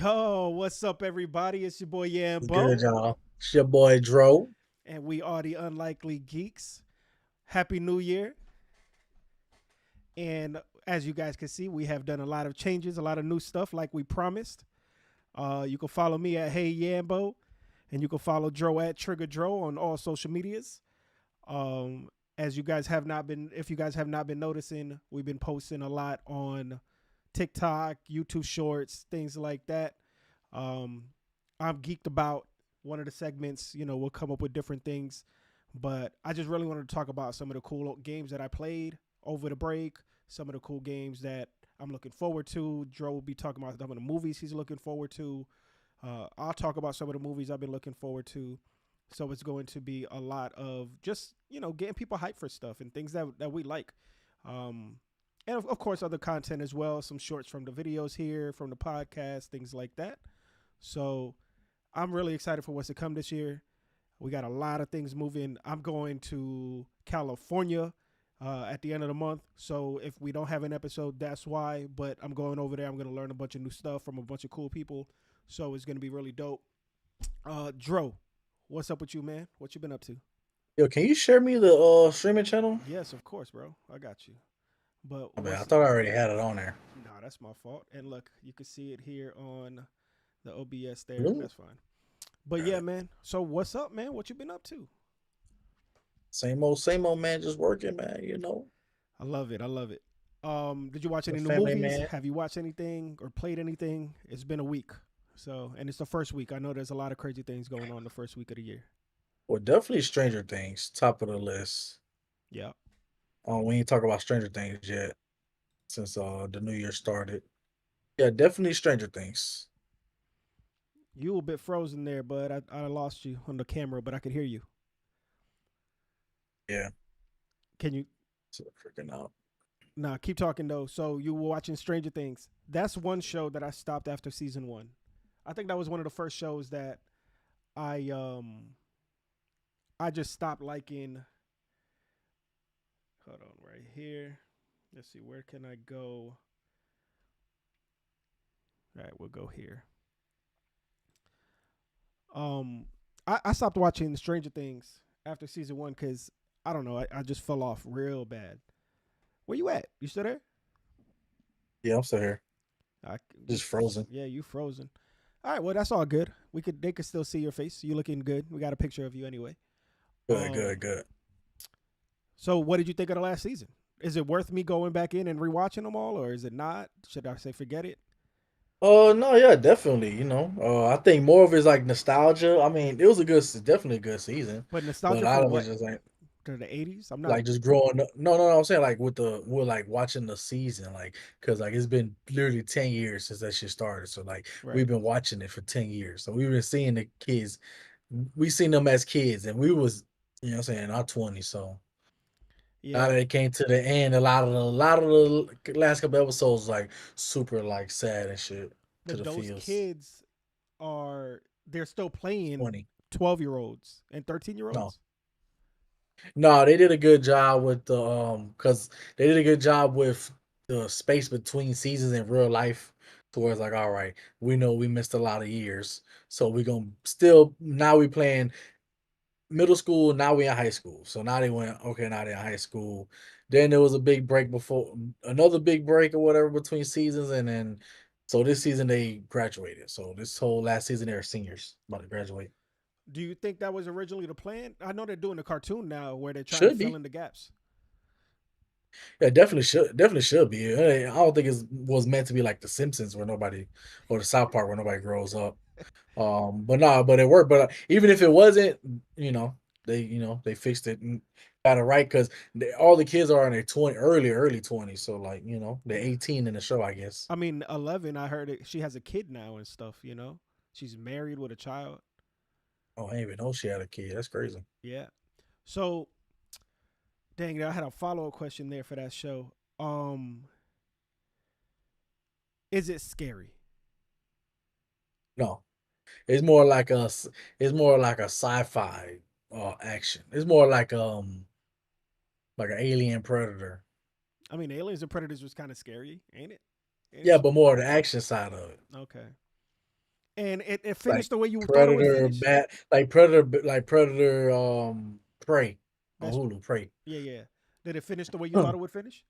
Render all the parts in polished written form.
Yo, what's up, everybody? It's your boy What's good, Yambo, y'all? It's your boy Dro. and we are the Unlikely Geeks. Happy New Year. And as you guys can see, we have done a lot of changes, a lot of new stuff like we promised. You can follow me at Hey Yambo, and you can follow Dro at Trigger Dro on all social medias. As you guys have not been, if you guys have not been noticing, we've been posting a lot on TikTok, YouTube Shorts, things like that. Um, I'm geeked about one of the segments. We'll come up with different things, but I just really wanted to talk about some of the cool games that I played over the break, some of the cool games that I'm looking forward to. Dro will be talking about some of the movies he's looking forward to. I'll talk about some of the movies I've been looking forward to. So it's going to be a lot of just, getting people hyped for stuff and things that we like. Um, and of course, other content as well, some shorts from the videos here, from the podcast, things like that. So I'm really excited for what's to come this year. We got a lot of things moving. I'm going to California at the end of the month. So if we don't have an episode, that's why. But I'm going over there. I'm going to learn a bunch of new stuff from a bunch of cool people. So it's going to be really dope. Dro, what's up with you, man? What you been up to? Yo, can you share me the streaming channel? Yes, of course, bro. I got you. But I mean, I what's thought I already had it on there. Nah, that's my fault. And look, you can see it here on the OBS there. Ooh, That's fine. But got yeah, it. man. So what's up, man? What you been up to? Same old man, just working, man. I love it. I love it. Did you watch The any new family movies? man. Have you watched anything or played anything? It's been a week. So, and it's the first week. I know there's a lot of crazy things going on the first week of the year. Well, definitely Stranger Things, top of the list. Yeah. We ain't talk about Stranger Things yet since the new year started. Yeah, definitely Stranger Things. You were a bit frozen there, but I lost you on the camera, but I could hear you. Yeah, Can you so freaking out. Nah, keep talking though. So you were watching Stranger Things. That's one show that I stopped after season 1. I think that was one of the first shows that I um I just stopped liking. Hold on, right here. Let's see, where can I go? All right, we'll go here. Um, I stopped watching Stranger Things after season 1 because I don't know. I just fell off real bad. Where you at? You still there? Yeah, I'm still here. I, you, Just frozen. yeah, you frozen. All right, well that's all good. They could still see your face. You looking good. We got a picture of you anyway. Good, good, Um, good. so what did you think of the last season? Is it worth me going back in and rewatching them all, or is it not? Should I say forget it? No, yeah, definitely. I think more of it's like nostalgia. I mean, it was definitely a good season, But but a nostalgia for lot of it's what? just To the '80s? I'm not like just growing up. No, no, no. I'm saying like we're like watching the season, like because like it's been literally 10 years since that shit started. So like right. we've been watching it for 10 years. So we've been seeing the kids. We seen them as kids, and we was what I'm saying, our 20s. So now Yeah, that it came to the end, a lot of the last couple episodes like super like sad and shit to but the those feels. kids are they're still playing 20. 12-year-olds and 13 year No. olds. No, they did a good job with the because they did a good job with the space between seasons in real life. Towards like, all right, we know we missed a lot of years, so we gonna still now we playing middle school. Now we in high school, so now they went okay. Now they're in high school. Then there was a big break before another big break or whatever between seasons, and then so this season they graduated. So this whole last season they're seniors about to graduate. Do you think that was originally the plan? I know they're doing a cartoon now where they're trying to Should fill be. in the gaps. Yeah, definitely should be. I don't think it was meant to be like The Simpsons where nobody or the South Park where nobody grows up. But no, but it worked. But even if it wasn't, you know, they fixed it and got it right because all the kids are in their early 20s. So like they're Yeah. 18 in the show, I guess. I mean, 11. I heard it. She has a kid now and stuff. She's married with a child. Oh, I didn't even know she had a kid. That's crazy. Yeah. So, dang, I had a follow up question there for that show. Um, is it scary? No, it's more like it's more like a sci-fi action. It's more like an alien predator. I mean, Aliens and Predators was kind of scary, ain't it? Ain't it Yeah, but spooky? more the action side of it. Okay. And it like finished the way you thought it would Predator, finish. Bat, like Predator, Prey on That's Hulu. Prey. yeah, yeah. Did it finish the way you thought it would finish?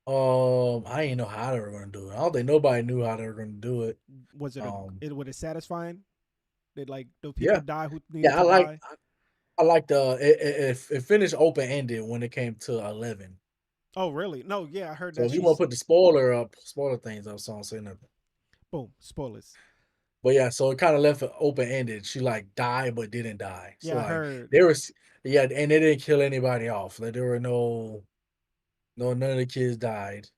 I didn't know how they were gonna do it. I don't think nobody knew how they were gonna do it. Was it Um, was it satisfying? Did like the people yeah, die who needed yeah, to die? I like the it finished open ended when it came to 11. Oh, really? No, yeah, I heard So that if you want she's to put the spoiler up, spoiler things up, so I don't say nothing. boom spoilers. But yeah, so it kind of left it open ended. She like died but didn't die. So Yeah, I like heard. there was yeah, and they didn't kill anybody off. Like there were none of the kids died.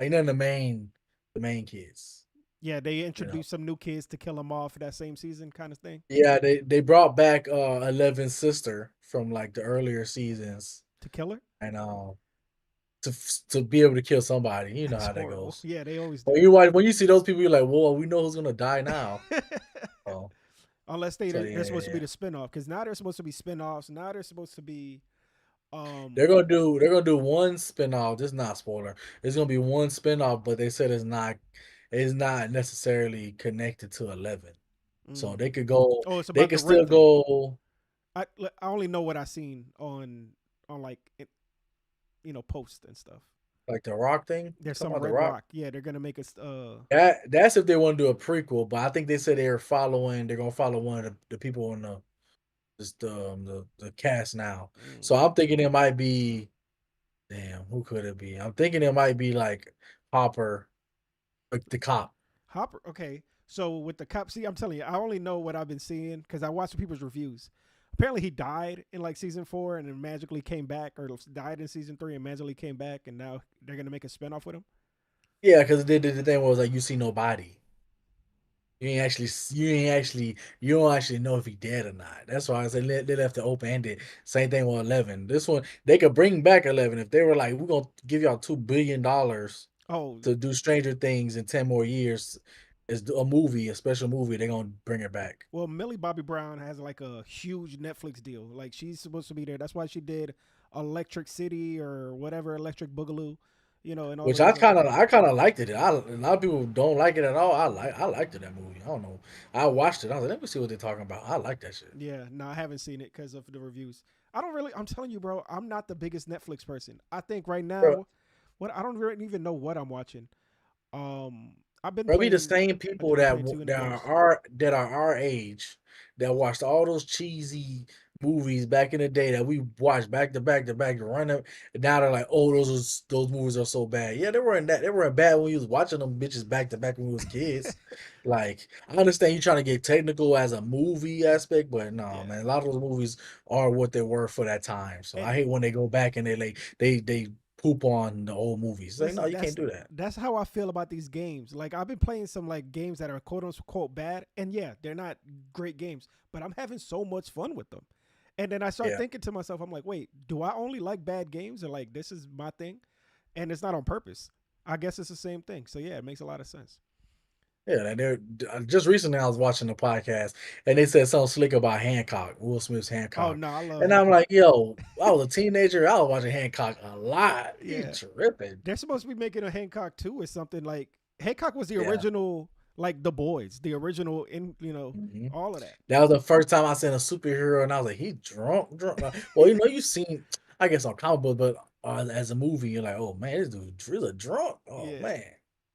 Like none of the main kids. Yeah, they You know. introduced some new kids to kill them off that same season, kind of thing. Yeah, they brought back Eleven's sister from like the earlier seasons, To kill her? and to be able to kill somebody. You know That's how that horrible. goes. Yeah, they always When do. you watch when you see those people, you're like, whoa, we know who's gonna die now. Oh, Unless so they're yeah, supposed to be yeah. the spinoff, because now they're supposed to be spinoffs. Now they're supposed to be um They're gonna do one spinoff. This is not a spoiler. It's gonna be one spinoff, but they said it's not necessarily connected to 11. So mm. Oh, it's they about could the Rick still thing. go I only know what I seen on like post and stuff. like the Rock thing. You There's talking some about the Red Rock? Rock. Yeah, they're gonna make us. That's if they want to do a prequel, but I think they said they're gonna follow one of the people on the cast now. Mm. So I'm thinking it might be damn, who could it be? I'm thinking it might be like Hopper, like the cop. Hopper. Okay, so with the cop, see, I'm telling you, I only know what I've been seeing because I watched people's reviews. Apparently, he died in like season 4 and then magically came back, or died in season 3 and magically came back, and now they're gonna make a spinoff with him. Yeah, because the thing was like you see nobody. You don't actually know if he dead or not. That's why I said they left it open ended. Same thing with 11. This one they could bring back 11 if they were like, we're gonna give y'all $2 billion Oh, to do Stranger Things in 10 more years. It's a movie, a special movie. They're gonna bring it back. well, Millie Bobby Brown has like a huge Netflix deal. Like she's supposed to be there. That's why she did Electric City or whatever, Electric Boogaloo, and all Which those other things. I kind of liked it. A lot of people don't like it at all. I liked it that movie. I don't know. I watched it. I was like, let me see what they're talking about. I like that shit. Yeah, no, I haven't seen it because of the reviews. I don't really. I'm telling you, bro. I'm not the biggest Netflix person. I think right Bro, now, what I don't really even know what I'm watching. Um, I've been Probably the playing. same I people just been playing too many games. that are our age that watched all those cheesy movies back in the day that we watched back to back to back to run up. And now they're like, oh, those movies are so bad. Yeah, they weren't bad when you was watching them bitches back to back when we was kids. Like, I understand you trying to get technical as a movie aspect, but no, Yeah, man, a lot of those movies are what they were for that time. So and I hate when they go back and they poop on the old movies. It's like, no, listen, you can't do that. that's how I feel about these games. Like I've been playing some like games that are quote unquote bad, and yeah, they're not great games, but I'm having so much fun with them. And then I start Yeah. thinking to myself, I'm like, wait, do I only like bad games, or like this is my thing, and it's not on purpose? I guess it's the same thing. So yeah, it makes a lot of sense. Yeah, and they're just recently I was watching the podcast and they said something slick about Hancock, Will Smith's Oh Hancock. no, I love And I'm Hancock. like, yo, I was a teenager, I was watching Hancock a lot. You Yeah, tripping. they're supposed to be making a Hancock too or something. Like Hancock was the Yeah. original, like the boys, the original in Mhm. all of that. That was the first time I seen a superhero and I was like, he drunk. Well, you've seen, I guess on comic book, but as a movie, you're like, oh man, this dude really drunk. Oh Yeah, man.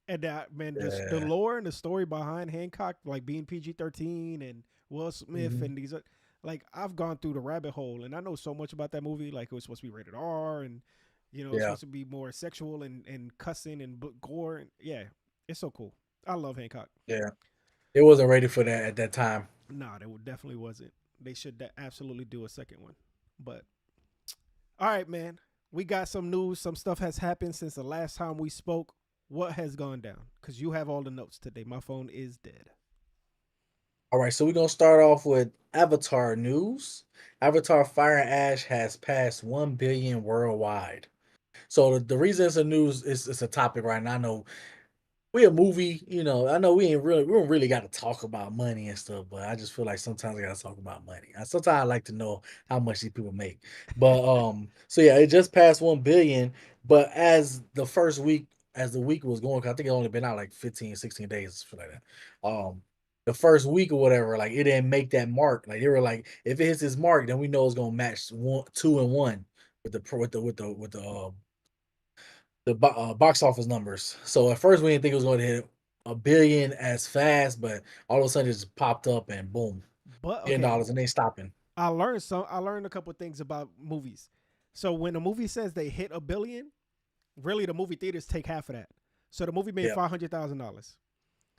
and that man, just the Yeah. lore and the story behind Hancock, like being PG-13 and Will Smith Mhm. and these, like I've gone through the rabbit hole and I know so much about that movie. Like it was supposed to be rated R and it's Yeah. supposed to be more sexual and cussing and gore. And yeah, it's so cool. I love Hancock. Yeah. It wasn't ready for that at that time. Nah, they definitely wasn't. They should absolutely do a second one. But all right, man, we got some news. Some stuff has happened since the last time we spoke. What has gone down? Because you have all the notes today. My phone is dead. All right, so we're gonna start off with Avatar news. Avatar Fire and Ash has passed 1 billion worldwide. So the reason it's a news is it's a topic right now. I know we a movie, I know we don't really got to talk about money and stuff, but I just feel like sometimes I gotta talk about money. Sometimes I like to know how much these people make. But so yeah, it just passed 1 billion. But as the first week as the week was going, 'cause I think it only been out like 15, 16 days for like that. The first week or whatever, like it didn't make that mark. Like they were like, if it hits this mark, then we know it's gonna match 2 and 1 with the box office numbers. So at first we didn't think it was going to hit a billion as fast, but all of a sudden it just popped up and boom, But billion okay, dollars and they stopping. I learned a couple things about movies. So when a movie says they hit a billion, really the movie theaters take half of that. So the movie made Yep. $500,000,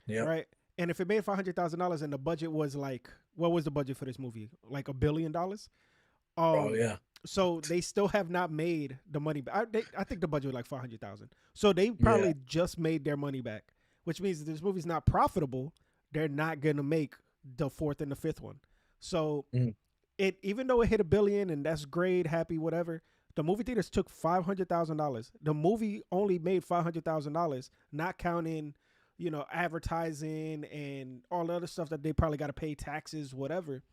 Yep. right? And if it made $500,000 and the budget was like, what was the budget for this movie? Like $1 billion. Oh Um, yeah. so they still have not made the money back. I think the budget was like 500,000. So they Yeah. probably just made their money back, which means if this movie's not profitable, they're not gonna make the fourth and the fifth one. So Mm. it, even though it hit a billion and that's great, happy, whatever, the movie theaters took $500,000. The movie only made $500,000, not counting, advertising and all the other stuff that they probably got to pay taxes, whatever.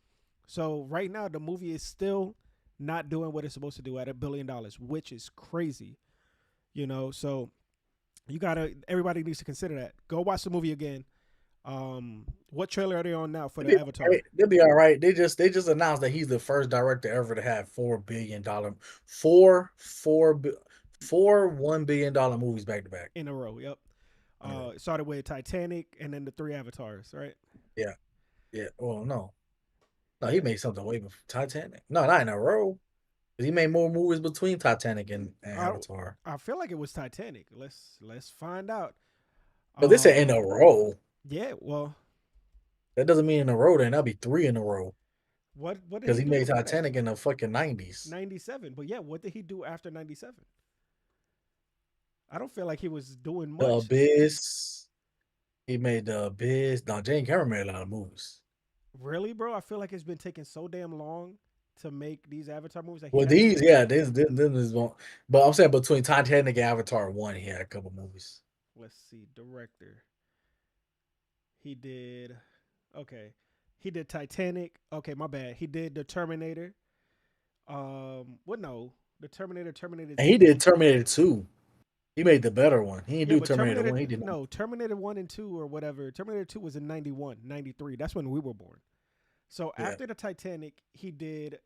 So right now the movie is still not doing what it's supposed to do at $1 billion, which is crazy. So you gotta everybody needs to consider that. Go watch the movie again. What trailer are they on now for They'll the be all Avatar? right. They'll be all right. They just announced that he's the first director ever to have four four bi- four $1 billion movies back to back. In a row. Yep. In a row. It started with Titanic and then the three Avatars, right? Yeah. Yeah. Well, no. No, he Yeah. made something way before Titanic. No, not in a row. He made more movies between Titanic and I Avatar. I feel like it was Titanic. Let's find out. But they said in a Um. row. Yeah. Well, That doesn't mean in a row. Then that'll be three in a row what did because he he do made before that? Titanic in the fucking 90s. 97. But yeah, what did he do after 97? I don't feel like he was doing The much. Abyss. He made the Abyss. No, Jane Cameron made a lot of movies. Really, bro? I feel like it's been taking so damn long to make these Avatar movies that he Well, hasn't these, even yeah, touched this, them. this, this is one. But I'm saying between Titanic and Avatar 1, he had a couple movies. Let's see. Director. He did. Okay. He did Titanic. Okay, my bad. He did the Terminator. What? No, the Terminator And he 2. did Terminator 2. He made the better one. He didn't Yeah, do but Terminator Terminator, 1. He did not. no, Terminator 1 and 2 or whatever. Terminator 2 was in 91, 93. That's when we were born. So Yeah. after the Titanic, he did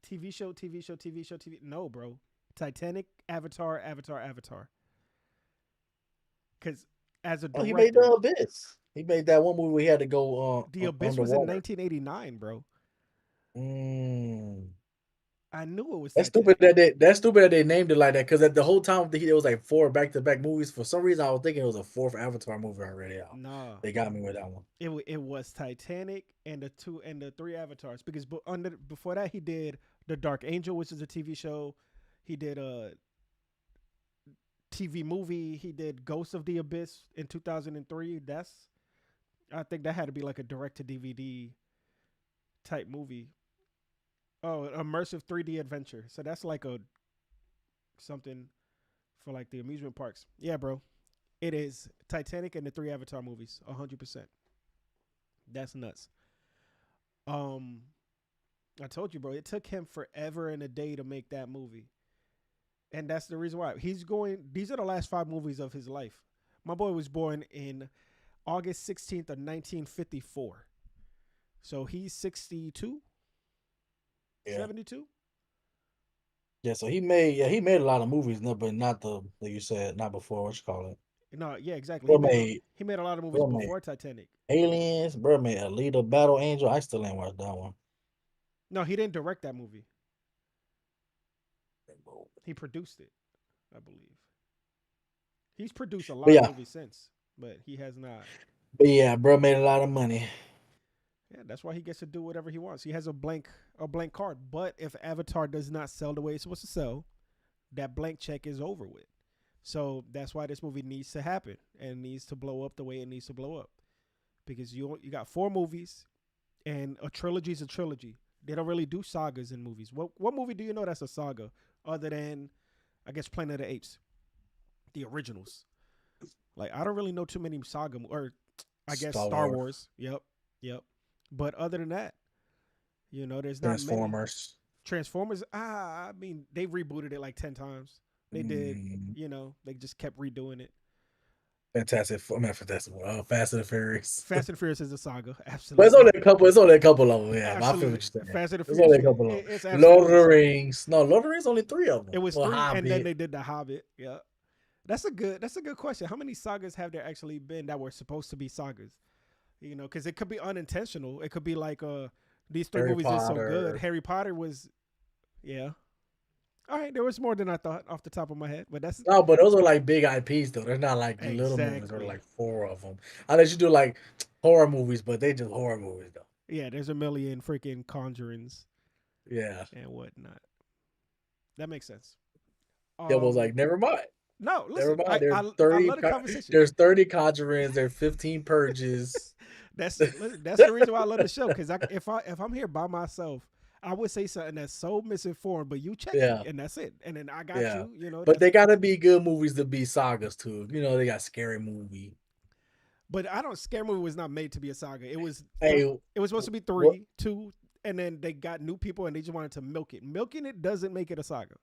TV show, TV show, TV show, TV. No, bro. Titanic, Avatar, Avatar, Avatar. Because as a Oh, he made the director, Abyss. He made that one movie where he had to go The Abyss was in underwater. 1989, bro. Mm. I knew it was That's stupid Titanic. that they named it like that because the whole time it was like four back to back movies. For some reason, I was thinking it was a fourth Avatar movie already out. Nah, They got me with that one. it was Titanic and the three Avatars because before that he did the Dark Angel, which is a TV show. He did a TV movie. He did Ghost of the Abyss in 2003. I think that had to be like a direct to DVD type movie. Oh, immersive 3D adventure. So that's like a something for like the amusement parks. Yeah, bro. It is Titanic and the three Avatar movies. 100%. That's nuts. Um, I told you, bro. It took him forever and a day to make that movie, and that's the reason why he's going. These are the last five movies of his life. My boy was born in August 16th of 1954, so he's 62, Yeah. 72. Yeah, so he made a lot of movies, no, but not the like you said, not before what you call it. No, yeah, exactly. Bro made He made a lot of movies bro made before Titanic. Aliens, bro made Alita Battle Angel. I still ain't watched that one. No, he didn't direct that movie. He produced it, I believe. He's produced a But lot of yeah, movies since, but he has not. but yeah, bro made a lot of money. Yeah, that's why he gets to do whatever he wants. He has a blank card. But if Avatar does not sell the way it's supposed to sell, that blank check is over with. So that's why this movie needs to happen and needs to blow up the way it needs to blow up. Because you got four movies and a trilogy is a trilogy. They don't really do sagas in movies. What movie do you know that's a saga other than I guess Planet of the Apes, the originals? Like I don't really know too many or I guess Star Star Wars, Wars. Yep, yep. But other than that, there's not many. Transformers. Transformers, I mean, they rebooted it like 10 times. They did, Mm, they just kept redoing it. Fast and the Furious. Fast and Furious is a saga, But absolutely, it's only a couple of them. Yeah, but I feel absolutely. what you're saying. Fast and the It's Furious, only a yeah, couple of them. it's Lord of absolutely a the saga. Rings. No, Lord of the Rings only three of them. It was Well, three, and then Hobbit. they did the Hobbit. Yeah, that's a good question. How many sagas have there actually been that were supposed to be sagas? You know, because it could be unintentional. It could be like these three Harry movies did so good. Potter. Harry Potter was, yeah. All right, there was more than I thought off the top of my head, but that's No, but those are like big IPs though. They're not like little movies. There are exactly. like four of them. Unless you do like horror movies, but they just horror movies though. Yeah, there's a million freaking conjurings Yeah. and whatnot. That makes sense. It was like, never mind. No, Never listen, mind. I love the conversation. There's 30 conjurings, there's 15 purges. That's the reason why I love the show. Because if I'm here by myself, I would say something that's so misinformed, but you check me, Yeah. and that's it. And then I got Yeah. you. You know, But that's. they gotta be good movies to be sagas too. You know, they got scary movie. But I don't. Scare movie was not made to be a saga. It was. Hey, It was supposed to be what three, two, and then they got new people, and they just wanted to milk it. Milking it doesn't make it a saga.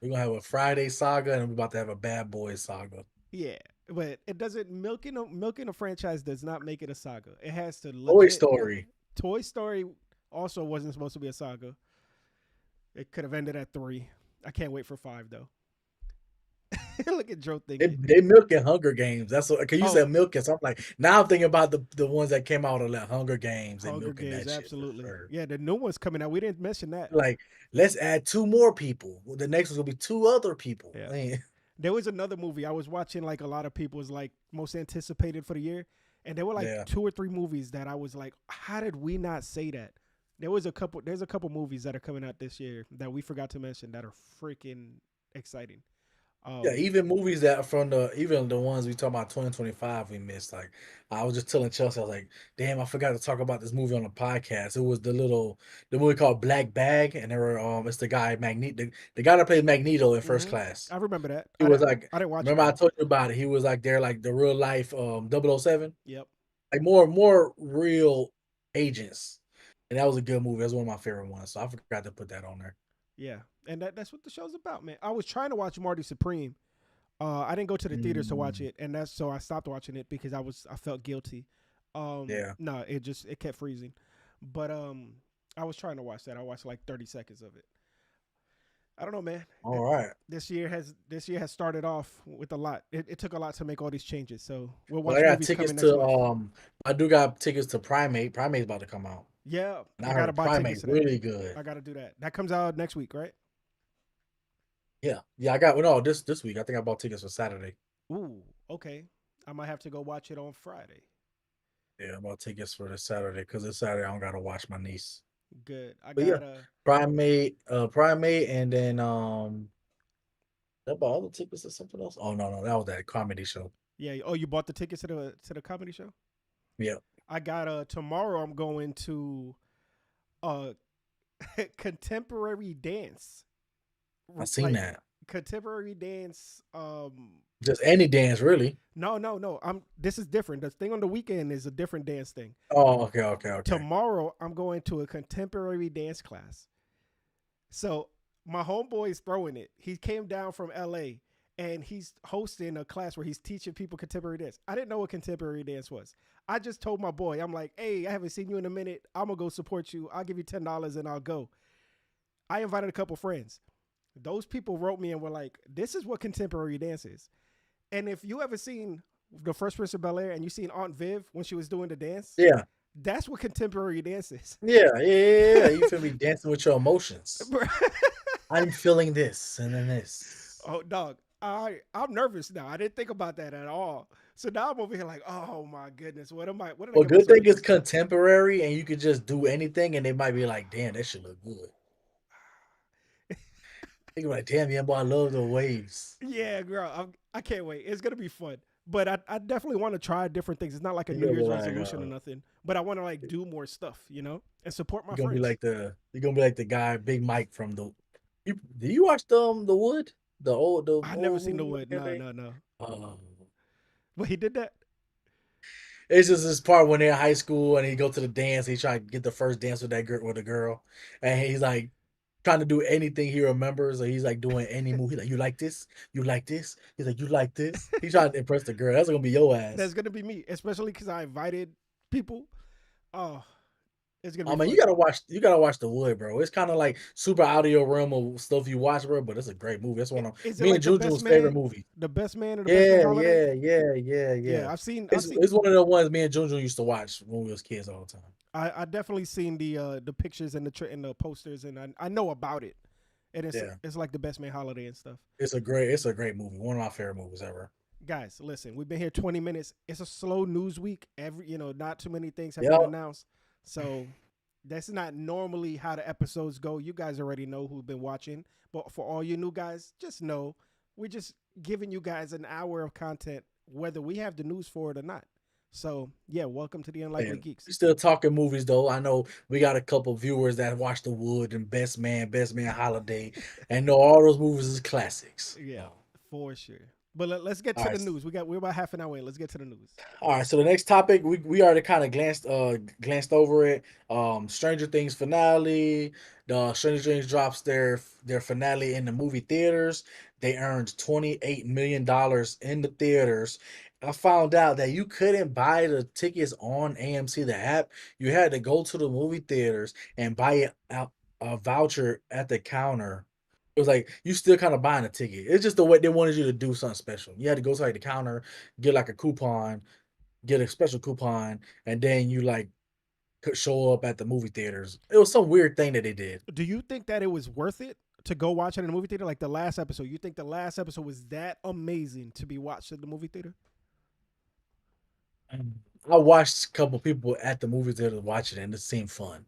we're gonna have a Friday saga and we're about to have a Bad Boys saga. Yeah, but it doesn't milking a franchise does not make it a saga. It has to Toy legit. Story. Toy Story also wasn't supposed to be a saga. It could have ended at 3. I can't wait for 5 though. Look at Joe thinking. They milking Hunger Games. That's what cause you Oh, said milking. So I'm like, now I'm thinking about the ones that came out of like Hunger Games and Hunger milking Games, that shit for absolutely. sure. Yeah, the new one's coming out. We didn't mention that. Like, let's add two more people. Well, the next one's gonna be two other people. Yeah. Man. There was another movie I was watching. Like a lot of people was like most anticipated for the year, and there were like Yeah. 2 or 3 movies that I was like, how did we not say that? There's a couple movies that are coming out this year that we forgot to mention that are freaking exciting. Yeah, Um, even movies that from even the ones we talk about 2025 we missed. Like I was just telling Chelsea, I was like, damn, I forgot to talk about this movie on the podcast. It was the movie called Black Bag, and there were it's the guy Magneto, the guy that played Magneto in First Class. I remember that. He was like, I didn't watch it remember I though. told you about it. He was like they're like the real life 007, Yep. like more real agents. And that was a good movie. That's one of my favorite ones. So I forgot to put that on there. Yeah, and that's what the show's about, man. I was trying to watch Marty Supreme. I didn't go to the theaters to watch Mm, it, and that's so I stopped watching it because I felt guilty. yeah. No, it kept freezing, but I was trying to watch that. I watched like 30 seconds of it. I don't know, man. All right. This year has started off with a lot. It took a lot to make all these changes. So we'll Well, I watch got movies tickets coming next to month. I do got tickets to Primate. Primate's about to come out. Yeah, And I I gotta heard buy tickets Primate to that. really good. I gotta do that. That comes out next week, right? Yeah. Yeah, I got well, no, this week. I think I bought tickets for Saturday. Ooh, okay. I might have to go watch it on Friday. Yeah, I bought tickets for this Saturday because this Saturday I don't gotta watch my niece. Good. I But yeah, gotta. Primate and then I bought other tickets or something else. Oh no, that was that comedy show. Yeah. Oh, you bought the tickets to the comedy show? Yeah. I got tomorrow. I'm going to uh contemporary dance, I seen like that. contemporary dance. Just any dance, really. No. This is different. The thing on the weekend is a different dance thing. Oh, okay. Tomorrow I'm going to a contemporary dance class. So my homeboy is throwing it. He came down from LA and he's hosting a class where he's teaching people contemporary dance. I didn't know what contemporary dance was. I just told my boy, I'm like, hey, I haven't seen you in a minute. I'm gonna go support you. I'll give you $10 and I'll go. I invited a couple friends. Those people wrote me and were like, this is what contemporary dance is. And if you ever seen the First Prince of Bel-Air and you seen Aunt Viv when she was doing the dance, Yeah. that's what contemporary dance is. Yeah. You feel me dancing with your emotions. I'm feeling this and then this. Oh, dog, I'm nervous now. I didn't think about that at all. So now I'm over here like, oh my goodness, what did I Well, get good myself thing it's into? contemporary and you could just do anything and they might be like, damn, that should look good. Think like, damn, yeah, boy, I love the waves. Yeah, girl, I can't wait. It's gonna be fun. But I definitely want to try different things. It's not like a You're New gonna be Year's like, resolution or nothing. But I want to like do more stuff, and support my you're gonna be friends. like you're gonna be like the guy, Big Mike from do you watch the Wood? The I never old seen the movie wood. back in No, the day? no, no. Um, But he did that. it's just this part when they're in high school and he go to the dance, he try to get the first dance with that girl and he's like trying to do anything he remembers, or he's like doing any movie. Like, you like this? You like this? He's like, you like this? He's trying to impress the girl. That's gonna be your That's ass. gonna be me, especially because I invited people. Oh, it's gonna be I mean, fun. you gotta watch The Wood, bro. It's kind of like super out of your realm of stuff you watch, bro. But it's a great movie. That's one of Is it me and like Juju's favorite movie. the best man, or the best man Yeah, holiday? yeah, yeah, yeah, Yeah, yeah. I've seen, It's one of the ones me and Juju used to watch when we was kids all the time. I definitely seen the pictures and and the posters, and I know about it, and Yeah, it's like the best man holiday and stuff. it's a great movie. One of my favorite movies ever. Guys, listen, we've been here 20 minutes. It's a slow news week. Not too many things have been Yep. announced, so that's not normally how the episodes go. You guys already know who've been watching, but for all you new guys, just know we're just giving you guys an hour of content, whether we have the news for it or not. So yeah, welcome to the Unlikely And Geeks. we still talking movies though. I know we got a couple viewers that watch The Wood and Best Man Holiday, and know all those movies is classics. Yeah, for sure. But let's get All to the right. news. We're about half an hour in. Let's get to the news. All right, so the next topic we already kind of glanced over it. Stranger Things finale. The Stranger Things drops their finale in the movie theaters. They earned $28 million in the theaters. I found out that you couldn't buy the tickets on AMC the app. You had to go to the movie theaters and buy a voucher at the counter. It was like you still kind of buying a ticket. It's just the way they wanted you to do something special. You had to go to like the counter, get like a coupon, get a special coupon, and then you like could show up at the movie theaters. It was some weird thing that they did. Do you think that it was worth it to go watch it in the movie theater? Like the last episode, you think the last episode was that amazing to be watched at the movie theater? I watched a couple people at the movie theater watching it, and it seemed fun.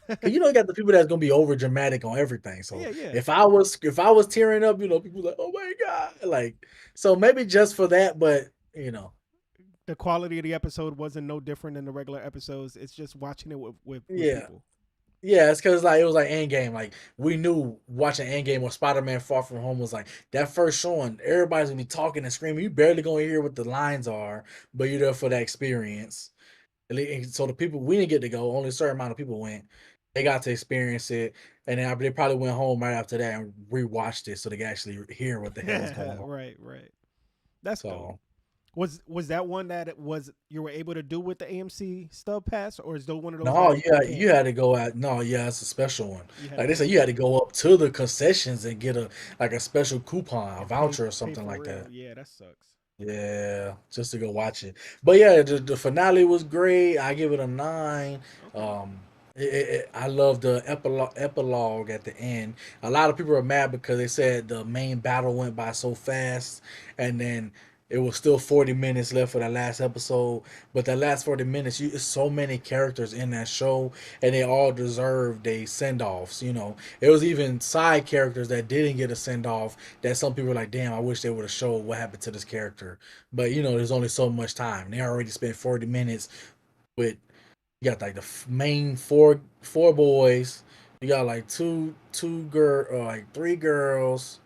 Cause you know you got the people that's gonna be over dramatic on everything. So Yeah, yeah. if I was tearing up, people like, oh my god, like so maybe just for that, but The quality of the episode wasn't no different than the regular episodes. It's just watching it with yeah. people. Yeah, it's because like it was like Endgame. Like we knew watching Endgame or Spider-Man Far From Home was like that first showing. Everybody's gonna be talking and screaming. You barely gonna hear what the lines are, but you're there for that experience. So the people we didn't get to go. Only a certain amount of people went. They got to experience it, and then they probably went home right after that and rewatched it so they could actually hear what the hell is going on. Right, right. That's dope. So Was that one that it was you were able to do with the AMC stub pass, or is those one of those no, that you can't? had to go out. No, yeah, it's a special one. You had to Like they go said, to you had to the go up to the concessions and get a special coupon, a and voucher or pay something for like real. that. Yeah, that sucks. Yeah, just to go watch it. But yeah, the finale was great. I give it a 9. Okay. Um, I love the epilogue at the end. A lot of people are mad because they said the main battle went by so fast, and then it was still 40 minutes left for that last episode. But that last 40 minutes, it's so many characters in that show, and they all deserved a send offs. It was even side characters that didn't get a send off that some people are like, damn, I wish they would have showed what happened to this character. But there's only so much time. They already spent 40 minutes with you got like the main four boys. You got like like three girls,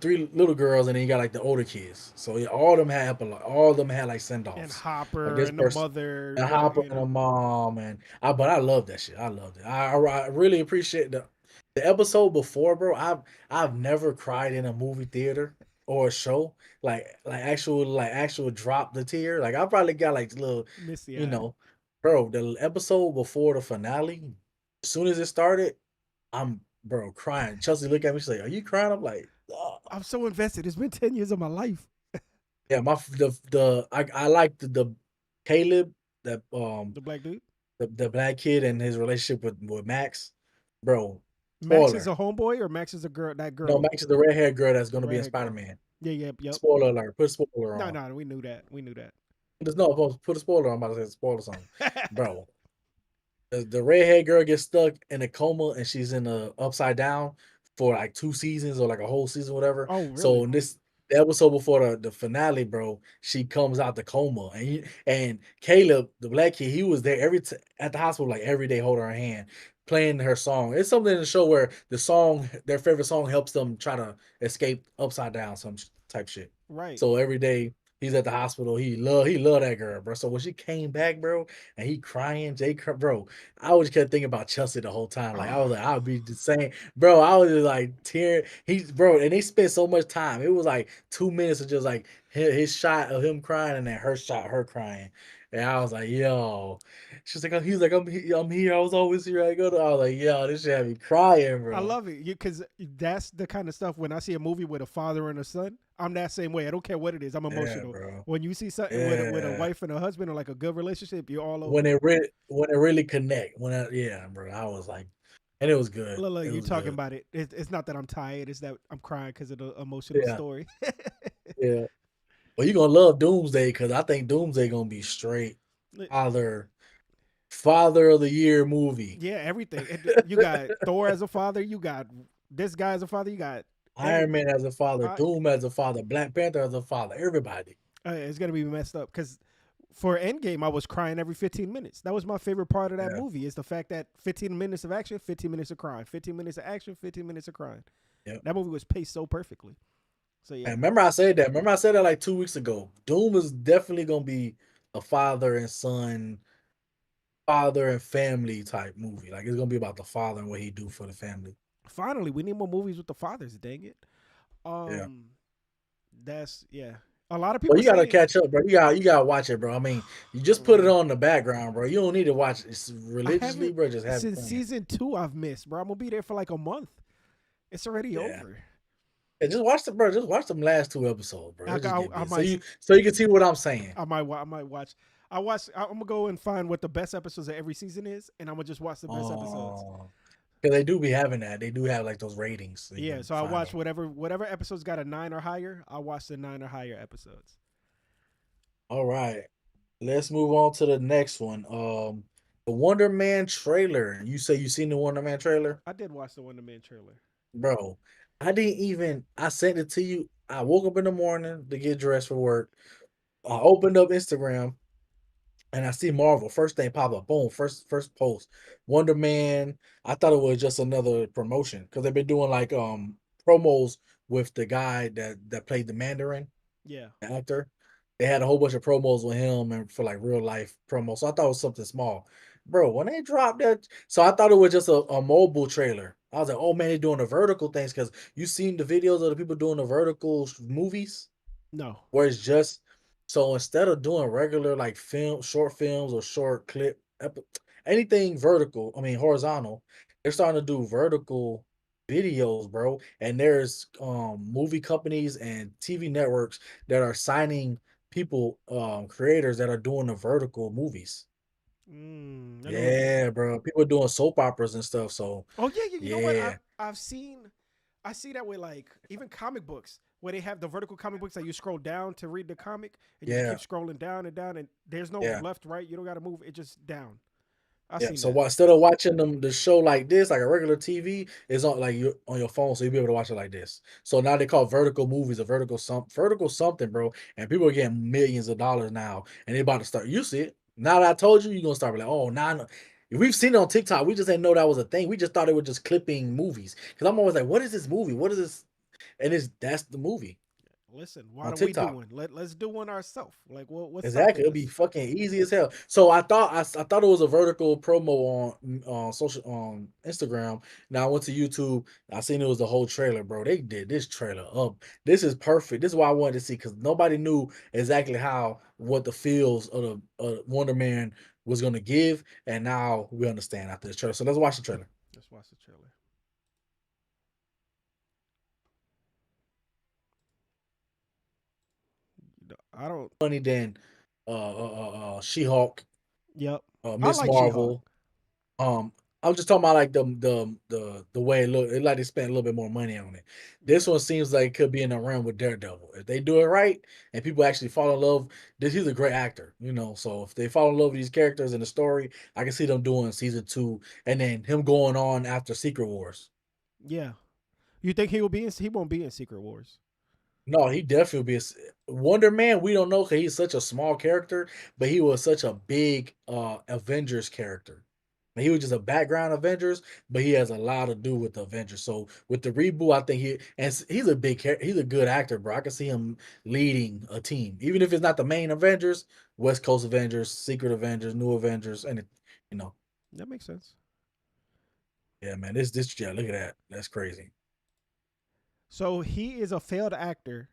three little girls, and then you got like the older kids. So yeah, all of them had like send And offs. Like Hopper this and the person, mother, and what Hopper you and a know. mom, but I love that shit. I loved it. I really appreciate the episode before, bro. I've never cried in a movie theater or a show like actual drop the tear. Like I probably got like little, Misty you eye. know, bro. The episode before the finale, as soon as it started, I'm bro crying. Chelsea looked at me. She's like, "Are you crying?" I'm like, "Oh." I'm so invested. It's been 10 years of my life. Yeah, I like the Caleb that The black dude. the black kid and his relationship with Max, bro. Max is Spoiler. a homeboy, or Max is a girl. That No, girl, Max is the red haired girl that's the gonna be a redhead Spider girl. Man. Yeah, yep, yep. Spoiler alert. Put a spoiler No, on. no, we knew that. We knew that. There's no put a spoiler on. I'm about to say spoiler something, bro. The redhead girl gets stuck in a coma and she's in a upside down for like 2 seasons or like a whole season, whatever. Oh, So really? in this the episode before the finale, bro, she comes out the coma and Caleb, the black kid, he was there at the hospital like every day holding her hand, playing her song. It's something in the show where their favorite song helps them try to escape upside down, some type shit. Right. So every day. He's at the hospital. He loved that girl, bro. So when she came back, bro, and he crying, bro, I always kept thinking about Chelsea the whole time. Like I was Ah, like, I'll be the same, bro. I was just like tearing. He's bro, and they spent so much time. It was like 2 minutes of just like his shot of him crying, and then her shot, her crying. And I was like, yo. She's like, he's like, I'm here. I was always here. I go to. I was like, yo, this shit had me crying, I bro. love it because that's the kind of stuff. When I see a movie with a father and a son, I'm that same way. I don't care what it is. I'm Yeah, emotional. bro. When you see something with a Yeah. wife and a husband or like a good relationship, you're all When over it. it really connect, yeah, bro, I was like, and it was good. Look, It you was talking good. about it. It's not that I'm tired. It's that I'm crying because of the emotional Yeah, story. yeah. Well, you gonna love Doomsday because I think Doomsday gonna be straight father father of the year movie. Yeah, everything. You got Thor as a father. You got this guy as a father. You got every. Iron Man as a father, I, Doom as a father, Black Panther as a father, everybody. it's gonna be messed up because for Endgame, I was crying every 15 minutes. That was my favorite part of that Yeah, movie. Is the fact that 15 minutes of action, 15 minutes of crying, 15 minutes of action, 15 minutes of crying. yeah. That movie was paced so perfectly. So And yeah, remember I said that. Remember I said that like 2 weeks ago. Doom is definitely gonna be a father and son, father and family type movie. Like it's gonna be about the father and what he do for the family. finally, we need more movies with the fathers. Dang it. Yeah. Um, that's yeah. A lot of Well, people you gotta say catch up, bro. You gotta watch it, bro. I mean, you just put it mm, on the background, bro. You don't need to watch it I religiously, haven't bro. Just have it since playing. season 2. I've missed, bro. I'm gonna be there for like a month. It's already Yeah. over. Yeah, just watch the bro. Just watch them last 2 episodes, bro. It just get I good. So might you can see what I'm saying. I might watch. I'm gonna go and find what the best episodes of every season is, and I'm gonna just watch the best episodes. Oh, because they do be having that. They do have like those ratings, so you Yeah, can so I find watch them. whatever episodes got a 9 or higher. I'll watch the 9 or higher episodes. All right, let's move on to the next one. The Wonder Man trailer. You say you seen the Wonder Man trailer? I did watch the Wonder Man trailer. Bro, I didn't even I sent it to you. I woke up in the morning to get dressed for work. I opened up Instagram and I see Marvel. First thing pop up, boom, first post. Wonder Man. I thought it was just another promotion because they've been doing like promos with the guy that played the Mandarin, Yeah. the actor. They had a whole bunch of promos with him and for like real life promos. So I thought it was something small. Bro, when they dropped that, so I thought it was just a mobile trailer. I was like, oh man, they're doing the vertical things because you seen the videos of the people doing the vertical movies No. where it's just so instead of doing regular like short films or short clip, anything vertical, I mean horizontal, they're starting to do vertical videos, bro. And there's movie companies and TV networks that are signing people, creators that are doing the vertical movies. I know what you Yeah, mean. bro. People doing soap operas and stuff. So Oh yeah, you know what? yeah, I've seen I see that with like even comic books where they have the vertical comic books that you scroll down to read the comic and you just yeah, keep scrolling down and there's no yeah. left right. You don't got to move. It just down. I Yeah, seen so that. instead of watching the show like this, like a regular TV, is on like you on your phone, so you'll be able to watch it like this. So now they call vertical movies a vertical something, bro. And people are getting millions of dollars now, and they about to start. You see it now that I told you, you're gonna start be like, oh, now I know. We've seen it on TikTok. We just didn't know that was a thing. We just thought it was just clipping movies. Because I'm always like, what is this movie? What is this? And that's the movie Listen, why on don't we do TikTok. one? Let's do one ourselves. Like what's Exactly, stopping it'll be us? fucking easy as hell. So I thought it was a vertical promo on social on Instagram. Now I went to YouTube. I seen it was the whole trailer, bro. They did this trailer up. This is perfect. This is what I wanted to see because nobody knew exactly how what the feels of the Wonder Man was gonna give, and now we understand after this trailer. So let's watch the trailer. Let's watch the trailer. I don't. Funny than She Hulk, Yep. I Miss like She-Hulk. Marvel. Um, I was just talking about like the way it looked. It like they spent a little bit more money on it. This Yeah. one seems like it could be in a realm with Daredevil. If they do it right and people actually fall in love, he's a great actor, you know. So if they fall in love with these characters in the story, I can see them doing season 2 and then him going on after Secret Wars. Yeah. You think he will be in? He won't be in Secret Wars. No, he definitely be Wonder Man. We don't know because he's such a small character, but he was such a big Avengers character. He was just a background Avengers, but he has a lot to do with the Avengers. So with the reboot, I think he's a he's a good actor, bro. I can see him leading a team, even if it's not the main Avengers, West Coast Avengers, Secret Avengers, New Avengers, and you know, That makes sense. yeah, man, this yeah, look at that, that's crazy. So he is a failed actor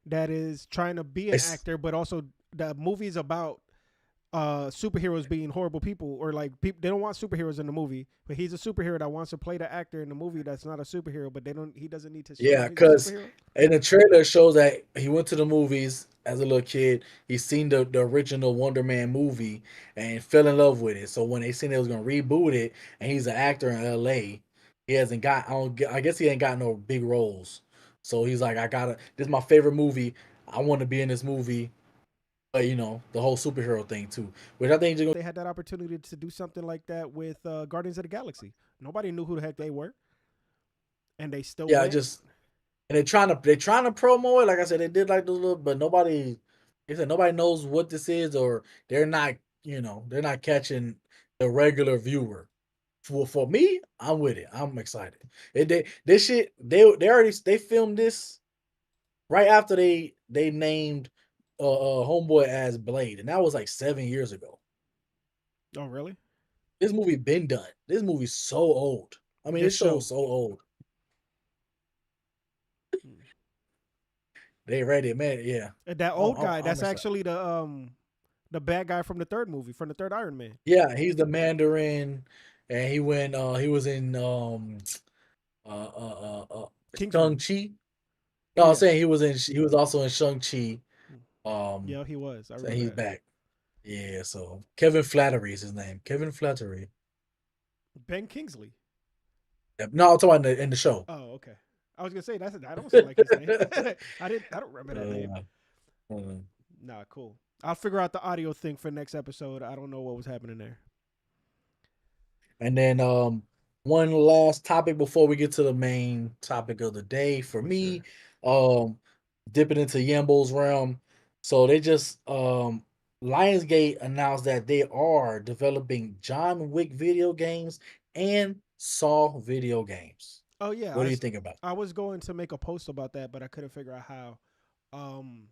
that is trying to be an It's actor, but also the movie is about superheroes being horrible people, or like people they don't want superheroes in the movie, but he's a superhero that wants to play the actor in the movie that's not a superhero, but he doesn't need to show Yeah, him he's a because superhero. in the trailer it shows that he went to the movies as a little kid. He's seen the original Wonderman movie and fell in love with it. So when they seen they was gonna reboot it, and he's an actor in LA, he hasn't got. I guess he ain't got no big roles. So he's like, I gotta. This is my favorite movie. I want to be in this movie. But the whole superhero thing too, which I think They had that opportunity to do something like that with Guardians of the Galaxy. Nobody knew who the heck they were, and they still yeah, went. just and they're trying to promo it. Like I said, they did like those little, but nobody. They said nobody knows what this is, or they're not. They're not catching the regular viewer. For me, I'm with it. I'm excited. This shit they filmed this right after they named Homeboy as Blade, and that was like 7 years ago. Oh, really? This movie been done. This movie's so old. I mean, This this show show. is so old. Hmm. They ready, man. Yeah, And that I'm, old I'm, guy, I'm that's excited. actually the bad guy from the third movie, from the third Iron Man, Yeah, he's the Mandarin, and he went. He was in Kingsman. Shang Chi. Oh No, I'm yeah, saying he was in. He was also in Shang Chi. yeah, he was. I So remember he's that. back. Yeah. So Kevin Flattery is his name. Kevin Flattery. Ben Kingsley. Yep. No, I'm talking about in the show. Oh, okay. I was gonna say that don't sound like his name. I don't remember that name. Uh, uh, Nah, cool. I'll figure out the audio thing for next episode. I don't know what was happening there. And then one last topic before we get to the main topic of the day for For me, sure. um dipping into Yambo's realm. So they just Lionsgate announced that they are developing John Wick video games and Saw video games. Oh yeah, What do you think about I was going to make a post about that, but I couldn't figure out how. Um,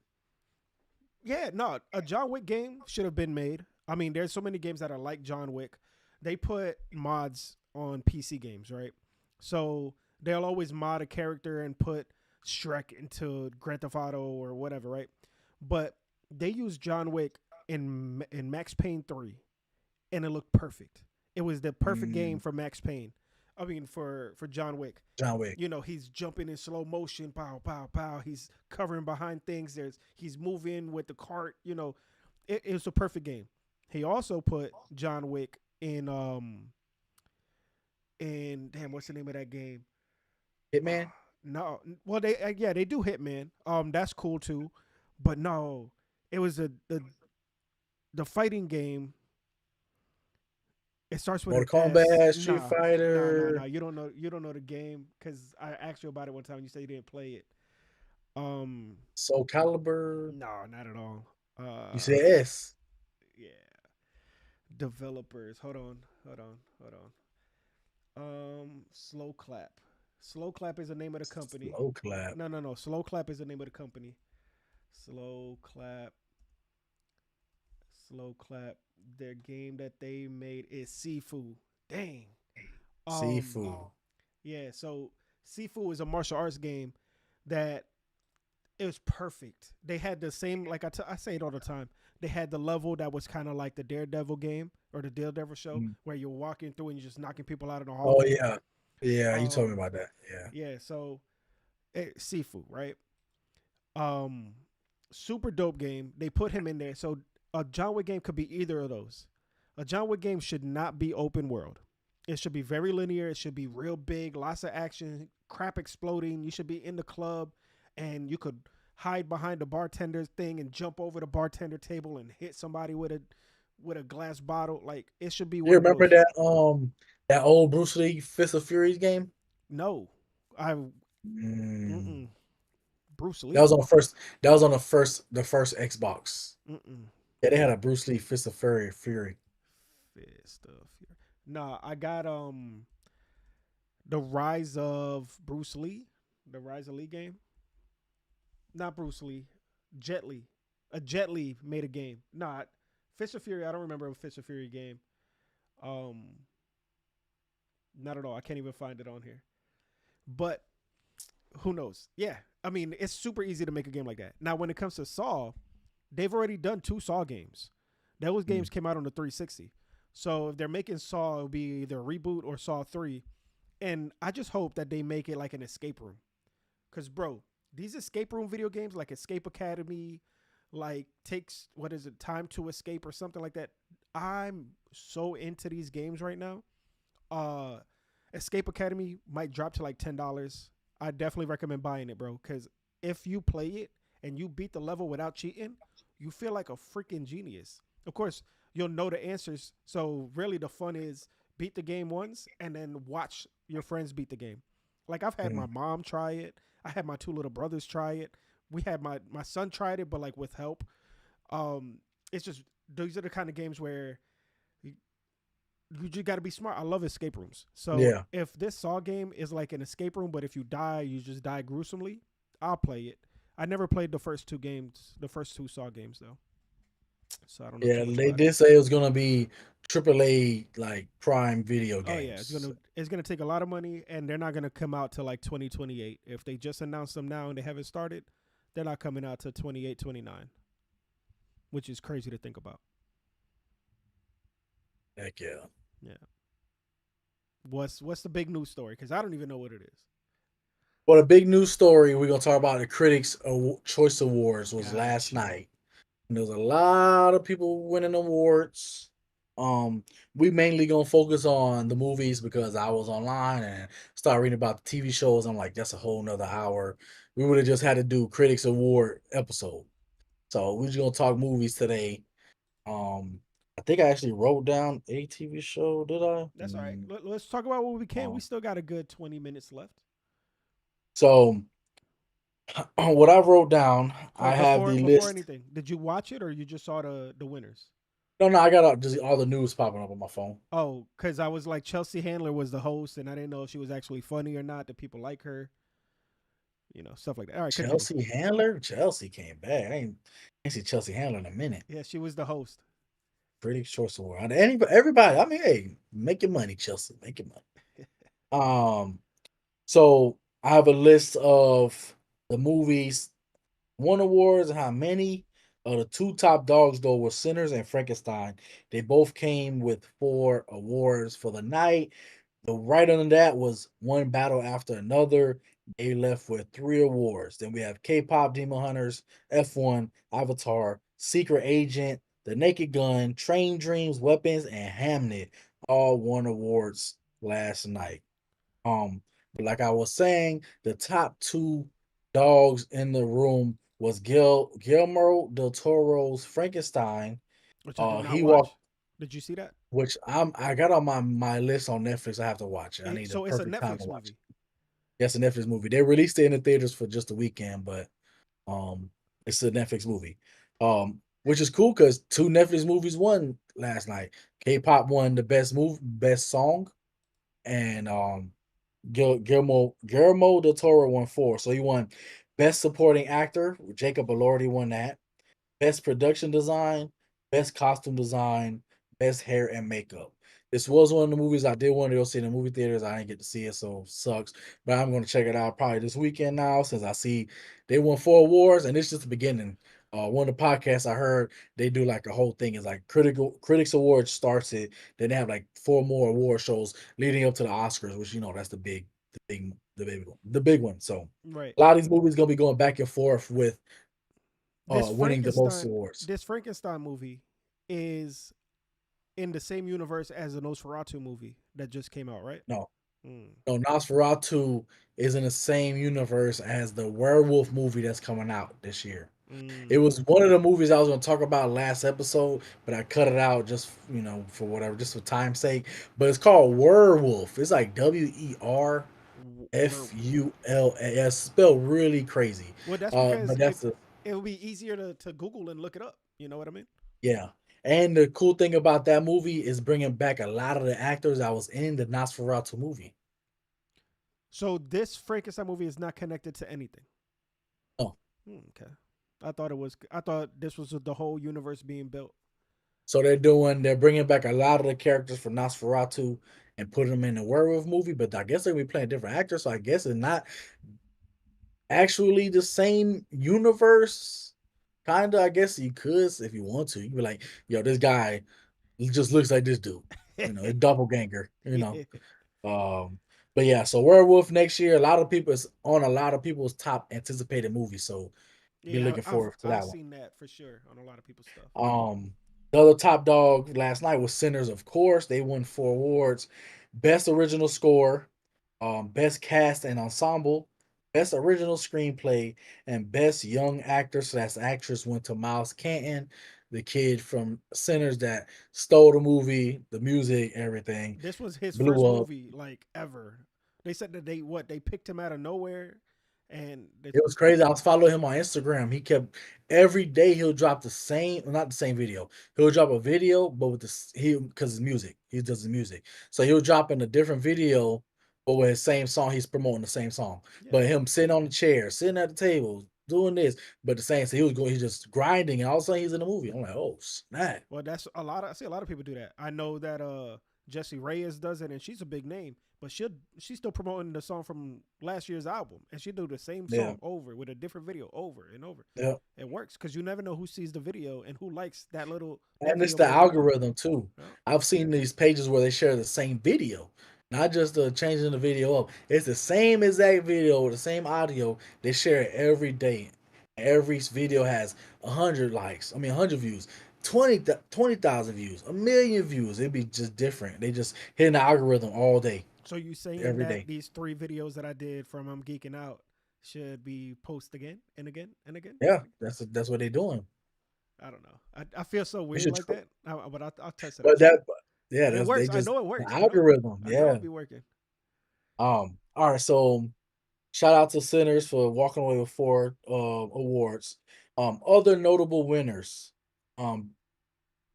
yeah, no, a John Wick game should have been made. I mean, there's so many games that are like John Wick. They put mods on PC games, right? So they'll always mod a character and put Shrek into Grand Theft Auto or whatever, right? But they used John Wick in Max Payne 3, and it looked perfect. It was the perfect game mm, for Max Payne. I mean, for John Wick. John Wick? He's jumping in slow motion, pow, pow, pow. He's covering behind things. He's moving with the cart. It was a perfect game. He also put John Wick in damn, what's the name of that game? Hitman? No, well they do Hitman. That's cool too, but no, it was the fighting game. It starts with an Mortal S. Kombat, Street Nah, nah, nah, nah. Fighter, You don't know the game because I asked you about it one time. You said you didn't play it. Um, Soul Calibur. no, not at all. You said S. Yeah. Developers. Hold on. Slow Clap. Slow Clap is the name of the company. Slow Clap. No, no, no. Slow Clap is the name of the company. Slow Clap. Slow Clap. Their game that they made is Sifu. Dang. Um, Sifu. yeah. So Sifu is a martial arts game that it was perfect. They had the same, like I say it all the time. They had the level that was kind of like the Daredevil game or the Daredevil show, Mm. where you're walking through and you're just knocking people out in the Oh hallway. yeah. Yeah, you told me Um, about that. Yeah. yeah. So Sifu, right? Um, super dope game. They put him in there. So a John Wick game could be either of those. A John Wick game should not be open world. It should be very linear. It should be real big, lots of action, crap exploding. You should be in the club, and you could hide behind the bartender thing and jump over the bartender table and hit somebody with a glass bottle. Like it should be You one of remember those. that old Bruce Lee Fist of Furies game? No, I Mm. mm-mm. Bruce That was Lee. on first. That was on the first Xbox. Mm-mm. Yeah, they had a Bruce Lee Fist of Fury. Fist of Fury. Nah, I got the Rise of Bruce Lee, the Rise of Lee game. Not Bruce Lee, Jet Li. A Jet Li made a game. Not Fist of Fury. I don't remember a Fist of Fury game. Um, Not at all. I can't even find it on here. But who knows? Yeah, I mean, it's super easy to make a game like that. Now, when it comes to Saw, they've already done two Saw games. Those Mm. games came out on the 360. So if they're making Saw, it'll be either a reboot or Saw 3. And I just hope that they make it like an escape room. Because, bro, these escape room video games like Escape Academy, like takes, what is it, Time to Escape or something like that. I'm so into these games right now. Uh, Escape Academy might drop to like $10. I definitely recommend buying it, bro. Because if you play it and you beat the level without cheating, you feel like a freaking genius. Of course, you'll know the answers. So really, the fun is beat the game once and then watch your friends beat the game. Like I've had my Mm. mom try it. I had my two little brothers try it. We had my son tried it, but like with help. Um, it's just these are the kind of games where you just got to be smart. I love escape rooms. So Yeah, if this Saw game is like an escape room, but if you die, you just die gruesomely, I'll play it. I never played the first two games, the first two Saw games though, so I don't know too yeah. much They about it. did say it was gonna be AAA like Prime Video Oh yeah, games. it's gonna take a lot of money, and they're not gonna come out till like 2028. If they just announced them now and they haven't started, they're not coming out to 28, 29, which is crazy to think about. Heck yeah. Yeah. What's the big news story? Because I don't even know what it is. Well, the big news story we're gonna talk about the Choice Awards was Got last you. night. And there's a lot of people winning awards. Um, we mainly gonna focus on the movies because I was online and started reading about the TV shows. I'm like, that's a whole nother hour. We would have just had to do Critics Award episode. So we're just gonna talk movies today. Um, I think I actually wrote down a TV show. Did I? That's all right. Let's talk about what we can. We Um, still got a good 20 minutes left. so what I wrote down, Oh, I have the before list. anything, did you watch it or you just saw the winners? No, no, I got just all the news popping up on my phone. Oh, because I was like Chelsea Handler was the host, and I didn't know if she was actually funny or not. Did people like her? Stuff like that. All right, continue. Chelsea Handler? Chelsea came back. I ain't see Chelsea Handler in a minute. Yeah, she was the host. Pretty Choice Award. Everybody, I mean, hey, make your money, Chelsea. Make your money. Um, so I have a list of the movies won awards and how many. The two top dogs though were Sinners and Frankenstein. They both came with 4 awards for the night. The right under that was One Battle After Another. They left with 3 awards. Then we have K-pop Demon Hunters, F1, Avatar, Secret Agent, The Naked Gun, Train Dreams, Weapons, and Hamnet all won awards last night. But like I was saying, the top two dogs in the room was Guillermo del Toro's Frankenstein. Which I did not He walked, watch. Did you see that? which I got on my list on Netflix. I have to watch it. I need the So it's a perfect time to Netflix watch it. movie. Yes, a Netflix movie. They released it in the theaters for just a weekend, but um, it's a Netflix movie. Which is cool because two Netflix movies won last night. K-pop won the best song, and Guillermo del Toro won 4. So he won Best Supporting Actor. Jacob Elordi won that. Best Production Design, Best Costume Design, Best Hair and Makeup. This was one of the movies I did want to go see in the movie theaters. I didn't get to see it, so sucks. But I'm going to check it out probably this weekend now since I see they won 4 awards and it's just the beginning. One of the podcasts I heard they do like a whole thing is like critics awards starts it. Then they have like 4 more award shows leading up to the Oscars, which that's the big one. So Right. a lot of these movies gonna be going back and forth with This winning the most Frankenstein, awards. this Frankenstein movie is in the same universe as the Nosferatu movie that just came out, right? No, Mm, no, Nosferatu is in the same universe as the werewolf movie that's coming out this year. It mm. was one of the movies I was going to talk about last episode, but I cut it out just for whatever, just for time's sake. But it's called Werewolf. It's like Werewolf. WERFULA. Spelled really crazy. Well, that's But because that's the it will be easier to Google and look it up. You know what I mean? Yeah. And the cool thing about that movie is bringing back a lot of the actors that was in the Nosferatu movie. So this Frankenstein movie is not connected to anything. Oh, Okay. I thought it was. I thought this was the whole universe being built. so they're bringing back a lot of the characters from Nosferatu and putting them in the werewolf movie, but I guess they'll be playing different actors, so I guess it's not actually the same universe. Kinda, I guess you could if you want to. You can be like, yo, this guy he just looks like this dude. A doppelganger. Yeah. Um, but yeah, so Werewolf next year, a lot of people is on a lot of people's top anticipated movies. So be Yeah, looking I've forward to I've that one. seen that for sure on a lot of people's stuff. Um, the other top dog last night was Sinners, of course. They won 4 awards: Best Original Score, Best Cast and Ensemble, Best Original Screenplay, and Best Young Actor/Actress went to Miles Canton, the kid from Sinners that stole the movie, the music, everything, This was his first blew up. movie like ever. They said that they picked him out of nowhere, and It was crazy. I was following him on Instagram. He kept every day he'll drop the same, well, not the same video. He'll drop a video, but with this he because his music. He does his music. So he'll drop in a different video, but with his same song, he's promoting the same song. yeah. But him sitting on the chair, sitting at the table, doing this, but the same so he was going, he's just grinding, and all of a sudden he's in the movie. I'm like, oh snap. Well, that's a lot. I see a lot of people do that. I know that Jessie Reyes does it, and she's a big name, but she's still promoting the song from last year's album, and she do the same Yeah. song over with a different video over and over. Yeah. It works because you never know who sees the video and who likes that And it's video the more than you. algorithm too. Yeah. I've seen these pages where they share the same video, not just changing the video up. It's the same exact video, the same audio. They share it every day. Every video has 100 likes. I mean, 100 views, 20,000 views, a million views. It'd be just different. They just hitting the algorithm all day, So you saying every that day. these 3 videos that I did from I'm Geeking Out should be post again and again and again Yeah, and again? that's what they're doing. I don't know. I feel so You weird should, like that. But I'll test it but out. yeah, It that's they works. I just know it the works. algorithm. I know Yeah. it be working. All right, so shout out to Sinners for walking away with 4 awards. Other notable winners. Um,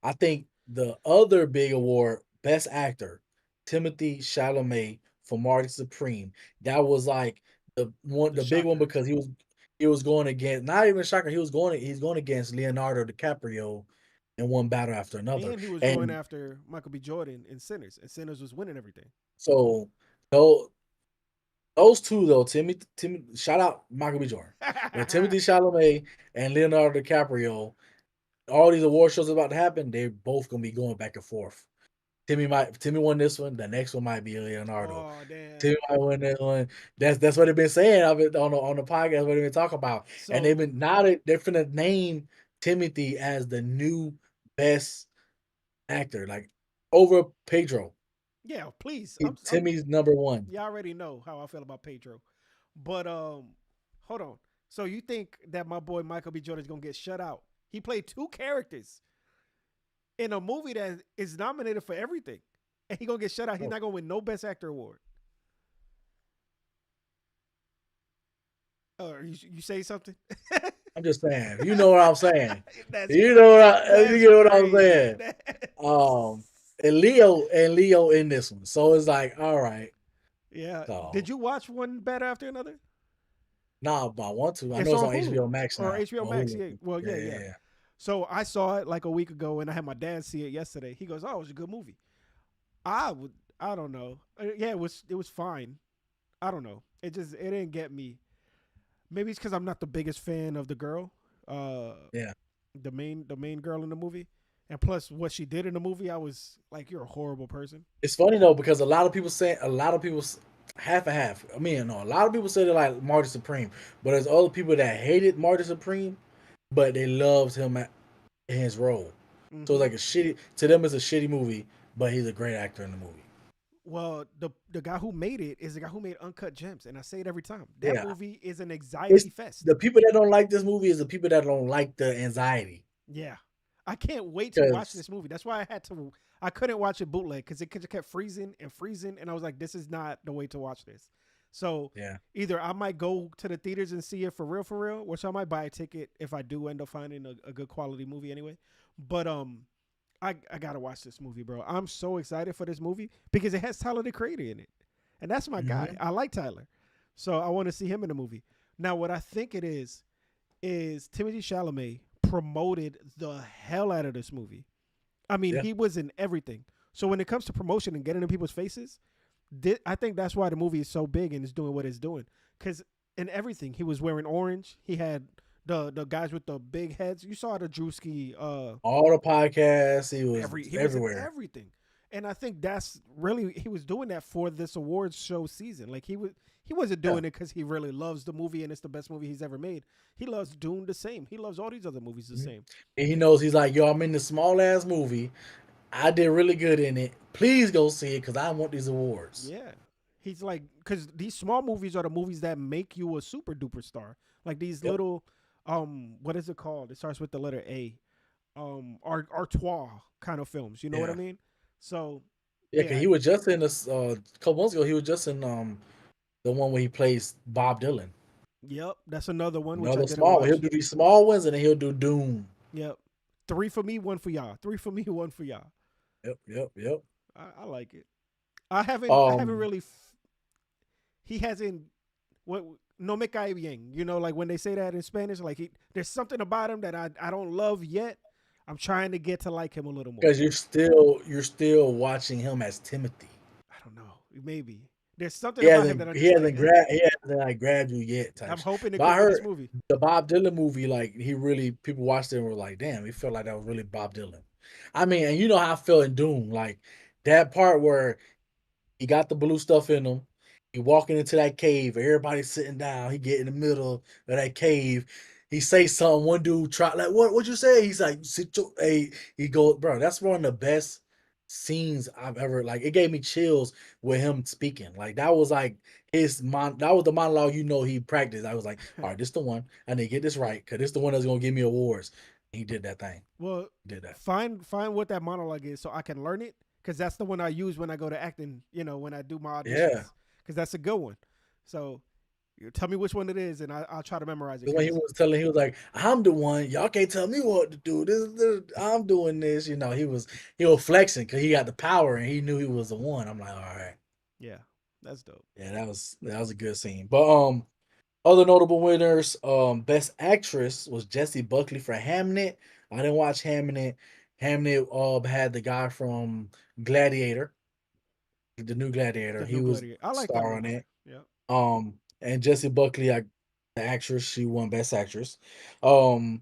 I think the other big award, Best Actor, Timothy Chalamet for Marty Supreme. That was like The the big one shocker. because he was going against not even shocker. He's going against Leonardo DiCaprio in one battle after another. And he was going And after Michael B. Jordan in Sinners, and Sinners was winning everything. so though those two though, Timmy, shout out Michael B. Jordan, but Timothy Chalamet and Leonardo DiCaprio, all these award shows about to happen, they're both gonna be going back and forth. Timmy won this one, the next one might be Leonardo. Oh damn. Timmy might win this one. That's what they've been saying of it on the podcast. What they've been talking about, and So they're finna name Timothy as the new best actor, like over Pedro. yeah, please. I'm Timmy's number 1. you already know how I feel about Pedro. But hold on. So you think that my boy Michael B. Jordan is gonna get shut out? He played 2 characters in a movie that is nominated for everything. And he gonna get shut out. He's not gonna win no best actor award. You say something? I'm just saying. You know what I'm saying. that's You know you that's get what I'm crazy. saying. And Leo in this one. So it's like, all right. Yeah. Did So you watch one better after another? nah, but I want to. I It's know it's on on Hulu HBO Max or now. HBO On Max. Hulu. Yeah. Well, Yeah, yeah, yeah, yeah. yeah. So I saw it like a week ago, and I had my dad see it yesterday. He goes, "Oh, it was a good movie." I don't know. Yeah, it was fine. I don't know. It didn't get me. Maybe it's because I'm not the biggest fan of the girl, uh, Yeah. the main girl in the movie, and plus what she did in the movie, I was like, "You're a horrible person." It's funny though because a lot of people half and half. I mean, no, a lot of people say they like Marty Supreme, but there's other people that hated Marty Supreme, but they loved him in his role. So it's Hmm. like a shitty to them. It's a shitty movie, but he's a great actor in the movie. Well, the guy who made it is the guy who made Uncut Gems, and I say it every time. That Yeah, movie is an it's anxiety fest. the people that don't like this movie is the people that don't like the anxiety. Yeah. I can't wait to watch Because this movie. That's why I couldn't watch it bootleg because it kept freezing and freezing. And I was like, this is not the way to watch this. So yeah, either I might go to the theaters and see it for real, which I might buy a ticket if I do end up finding a good quality movie anyway. But I gotta watch this movie, bro. I'm so excited for this movie because it has Tyler the Creator in it, and that's my guy. Hmm. I like Tyler, so I want to see him in the movie. Now, what I think it is Timothy Chalamet promoted the hell out of this movie. I mean, Yeah. he was in everything. So when it comes to promotion and getting in people's faces, I think that's why the movie is so big and is doing what it's doing. Because in everything, he was wearing orange. He had the guys with the big heads. You saw the Drewski All the podcasts, he was he was in everywhere. everything. And I think that's really he was doing that for this awards show season. Like he wasn't Yeah. doing it because he really loves the movie and it's the best movie he's ever made. He loves Dune the same. He loves all these other movies the Mhm. same. And he knows he's like, yo, I'm in this small ass movie. I did really good in it. Please go see it because I want these awards. Yeah. He's like, because these small movies are the movies that make you a super duper star. Like these Yep. little, what is it called? It starts with the letter A. Artois kind of films. You know what I Yeah. mean? So, Yeah, because yeah, he was just in this a couple months ago. He was just in the one where he plays Bob Dylan. yep. That's another one which I Another didn't small one. He'll watch. do these small ones and then he'll do Doom. Yep. Three for me, one for y'all. Three for me, one for y'all. Yep, yep, yep. I like it. I haven't Um, really. He hasn't. What no me cae bien. You know, like when they say that in Spanish, like there's something about him that I don't love yet. I'm trying to get to like him a little more. because you're still watching him as Timothy. I don't know. Maybe there's something about him that I'm He just like, hasn't grabbed he hasn't like grabbed you yet type I'm shit. hoping it But I could be this heard movie. the Bob Dylan movie, like he really people watched it and were like, damn, it felt like that was really Bob Dylan. I mean, and you know how I felt in Doom, like that part where he got the blue stuff in him. He walking into that cave. Everybody's sitting down. He get in the middle of that cave. He say something. One dude try like, what you say? He's like, sit your hey. He go, bro. That's one of the best scenes I've ever like. It gave me chills with him speaking. Like that was like that was the monologue. You know he practiced. I was like, all right, this the one. I need to get this right because this the one that's gonna give me awards. He did that thing. Well, He did that. find what that monologue is so I can learn it because that's the one I use when I go to acting. You know, when I do my Yeah. auditions because that's a good one. So you tell me which one it is and I'll try to memorize it When he because was telling, he was like, "I'm the one. Y'all can't tell me what to do. I'm doing this." You know, he was flexing because he got the power and he knew he was the one. I'm like, all right, yeah, that's dope. yeah, that was a good scene. But other notable winners, best actress was Jessie Buckley for Hamnet. I didn't watch Hamnet. Hamnet had the guy from Gladiator, the new Gladiator. The He new was Gladiator. I like that starring movie. it. Yeah. And Jessie Buckley, the actress, she won Best Actress. Um,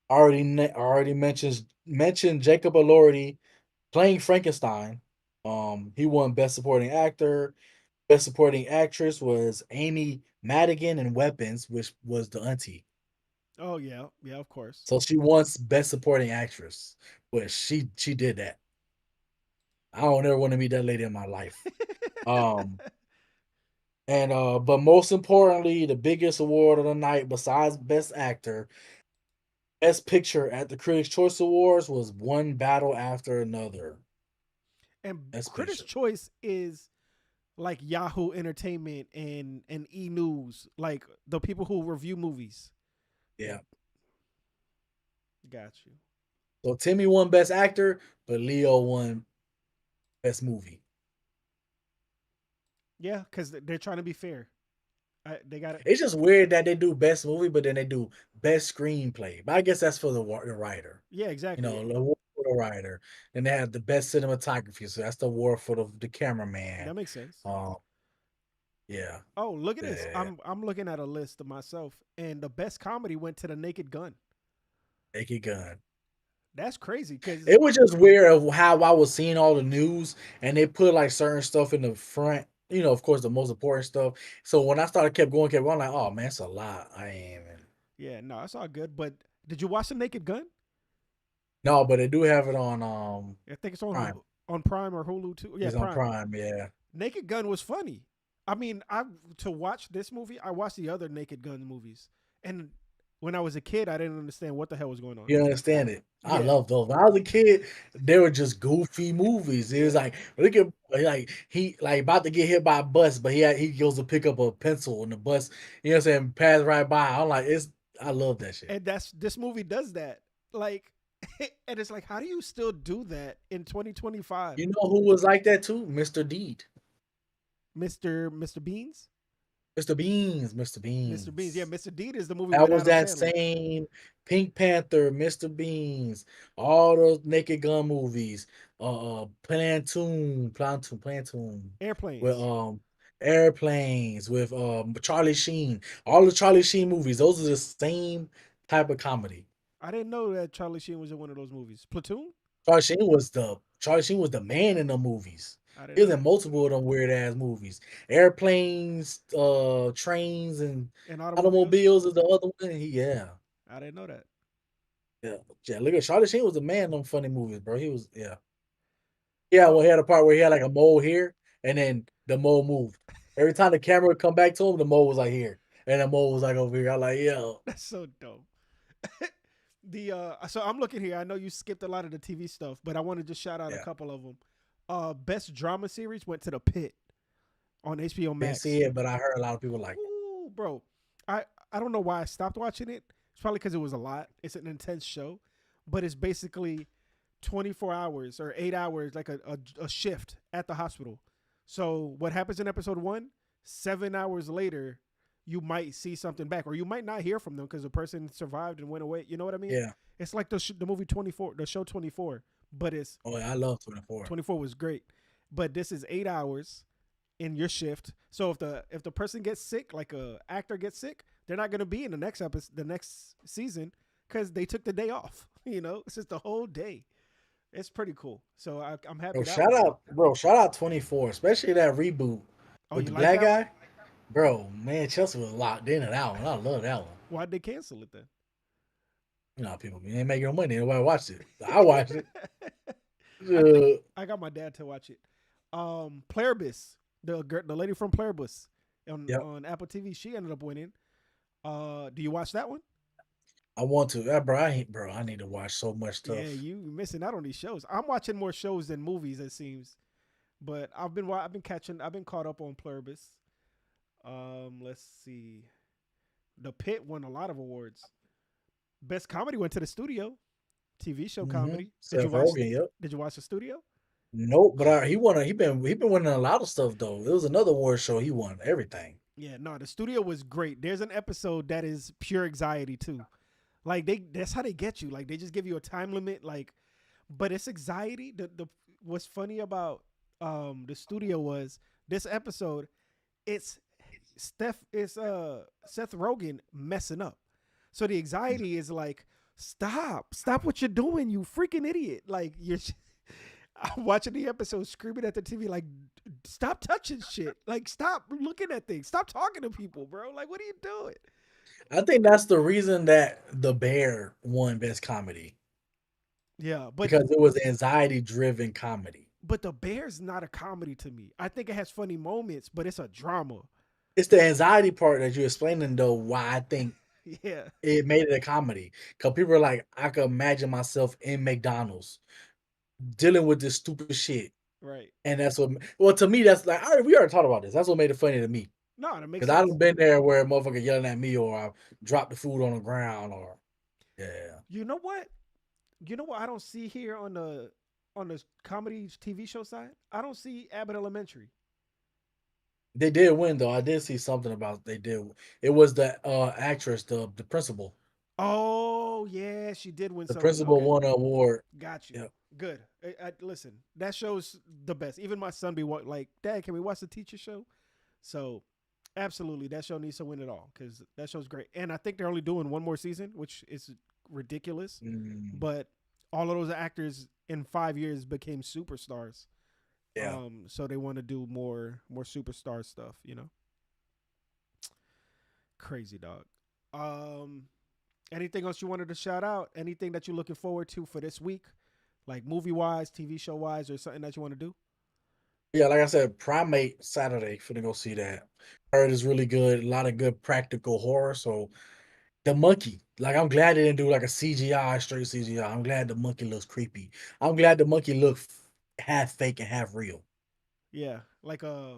already mentioned Jacob Elordi playing Frankenstein. He won Best Supporting Actor. Best Supporting Actress was Amy Madigan in Weapons, which was the auntie. Oh yeah, yeah, of course. So she wants Best Supporting Actress, but she did that. I don't ever want to meet that lady in my life. Um, and but most importantly, the biggest award of the night, besides Best Actor, Best Picture at the Critics' Choice Awards was One Battle After Another. And Best Critics' Picture. Choice is like Yahoo Entertainment and E News, like the people who review movies. Yeah. Got you. So Timmy won Best Actor, but Leo won Best Movie. Yeah, because they're trying to be fair. They got it. It's just weird that they do Best Movie, but then they do Best Screenplay. But I guess that's for the writer. Yeah, You exactly. know, the award for the writer. And they have the Best Cinematography, so that's the award for the cameraman. That makes sense. Um, yeah, Oh, look at this. yeah, I'm looking at a list of myself, and the best comedy went to The Naked Gun. Naked Gun. That's crazy because It was just weird of how I was seeing all the news and they put like certain stuff in the front, of course the most important stuff. So when I started kept going, like, oh man, it's a lot. I ain't even yeah, no, it's all good. But did you watch The Naked Gun? no, but they do have it on I think it's on Prime. on Prime or Hulu too. Yeah, It's on Prime. Prime, yeah. Naked Gun was funny. I mean, I to watch this movie, I watched the other Naked Gun movies, and when I was a kid, I didn't understand what the hell was going on. You understand it. I Yeah, love those. When I was a kid, they were just goofy movies. It was yeah, like look at like he like about to get hit by a bus, but he goes to pick up a pencil and the bus, you know what I'm saying, pass right by. I'm like, I love that shit. and this movie does that. Like, And it's like, how do you still do that in 2025? You know who was like that too? Mr. Deed. Mr. Beans? Mr. Beans. Mr. Mr. Beans. Yeah, Beans. Mr. Deed is the movie That with was Adam that Sandler. same Pink Panther, Mr. Beans, all those Naked Gun movies, Platoon, with Airplanes. airplanes, with Charlie Sheen, all the Charlie Sheen movies. Those are the same type of comedy. I didn't know that Charlie Sheen was in one of those movies. Platoon? Charlie Sheen was the man in the movies. I didn't He know was in that. multiple of them weird ass movies. Airplanes, trains, and And automobiles? automobiles is the other one. Yeah. I didn't know that. Yeah, yeah. Look at Charlie Sheen was the man in them funny movies, bro. He was, yeah. Yeah, Oh, well, he had a part where he had like a mole here, and then the mole moved. Every time the camera would come back to him, the mole was like here, and the mole was like over here. I'm like, yo, that's so dope. The so I'm looking here. I know you skipped a lot of the TV stuff, but I want to just shout out a yeah. couple of them. Best drama series went to The Pit on HBO Didn't Max. see it, but I heard a lot of people liked it. Ooh, bro. I I don't know why I stopped watching it. It's probably because it was a lot. It's an intense show, but it's basically 24 hours or 8 hours, like a shift at the hospital. So what happens in episode one? 7 hours later, you might see something back, or you might not hear from them because the person survived and went away. You know what I mean? Yeah. It's like the movie 24, the show 24, but it's Oh, yeah, I love 24. 24 was great, but this is 8 hours in your shift. So if the person gets sick, like a actor gets sick, they're not gonna be in the next episode, the next season, because they took the day off. You know, it's just the whole day. It's pretty cool. So I'm happy that one won. Shout out 24, especially that reboot Oh, with you the like black that one? guy. Bro, man, Chelsea was locked in at that one. I love that one. Why'd they cancel it then? You know, people ain't making no money. Nobody watched it. I watched it. I think Uh, I got my dad to watch it. Pluribus, the lady from Pluribus yep. on Apple TV, she ended up winning. Do you watch that one? I want to, bro. I need to watch so much Yeah, stuff. you missing out on these shows. I'm watching more shows than movies, it seems. But I've been caught up on Pluribus. Let's see. The Pit won a lot of awards. Best comedy went to the studio. TV show comedy. Seth Rogen, yep. Did you watch the studio? Nope, but he won. He been winning a lot of stuff though. It was another award show. He won everything. Yeah, no, the studio was great. There's an episode that is pure anxiety too. Like that's how they get you. Like they just give you a time limit. Like, but it's anxiety. The what's funny about the studio was this episode. It's Seth Rogen messing up. So the anxiety is like, stop what you're doing, you freaking idiot. Like you're I'm watching the episode screaming at the TV like, stop touching shit. Like stop looking at things. Stop talking to people, bro. Like what are you doing? I think that's the reason that The Bear won Best Comedy Yeah, because it was anxiety driven comedy. but the Bear's not a comedy to me. I think it has funny moments, but it's a drama. It's the anxiety part that you're explaining though why I think Yeah, it made it a comedy. Because people are like, I could imagine myself in McDonald's dealing with this stupid shit. right. And that's what, well, to me, that's like, we already talked about this. That's what made it funny to me. No, that makes Because sense. I've been there where a motherfucker yelling at me or I dropped the food on the ground or, yeah. You know what? You know what I don't see here on the comedy TV show side? I don't see Abbott Elementary. They did win though. I did see something about they did. It was the actress, the principal. Oh yeah, she did win The something. principal Okay, won an award. got you. Yep. Good. Listen, that show's the best. Even my son be like, Dad, can we watch the teacher show? So, absolutely, that show needs to win it all because that show's great. And I think they're only doing one more season, which is ridiculous. Mm, But all of those actors in 5 years became superstars. yeah. So they want to do more superstar stuff. You know, crazy dog. Um, Anything else you wanted to shout out? Anything that you're looking forward to for this week, like movie wise, TV show wise, or something that you want to do? Yeah, like I said, Primate Saturday. Finna go see that. Heard is really good. A lot of good practical horror. So the monkey, like I'm glad they didn't do like a CGI, straight CGI. I'm glad the monkey looks creepy. I'm glad the monkey looked half fake and half real, Yeah, like a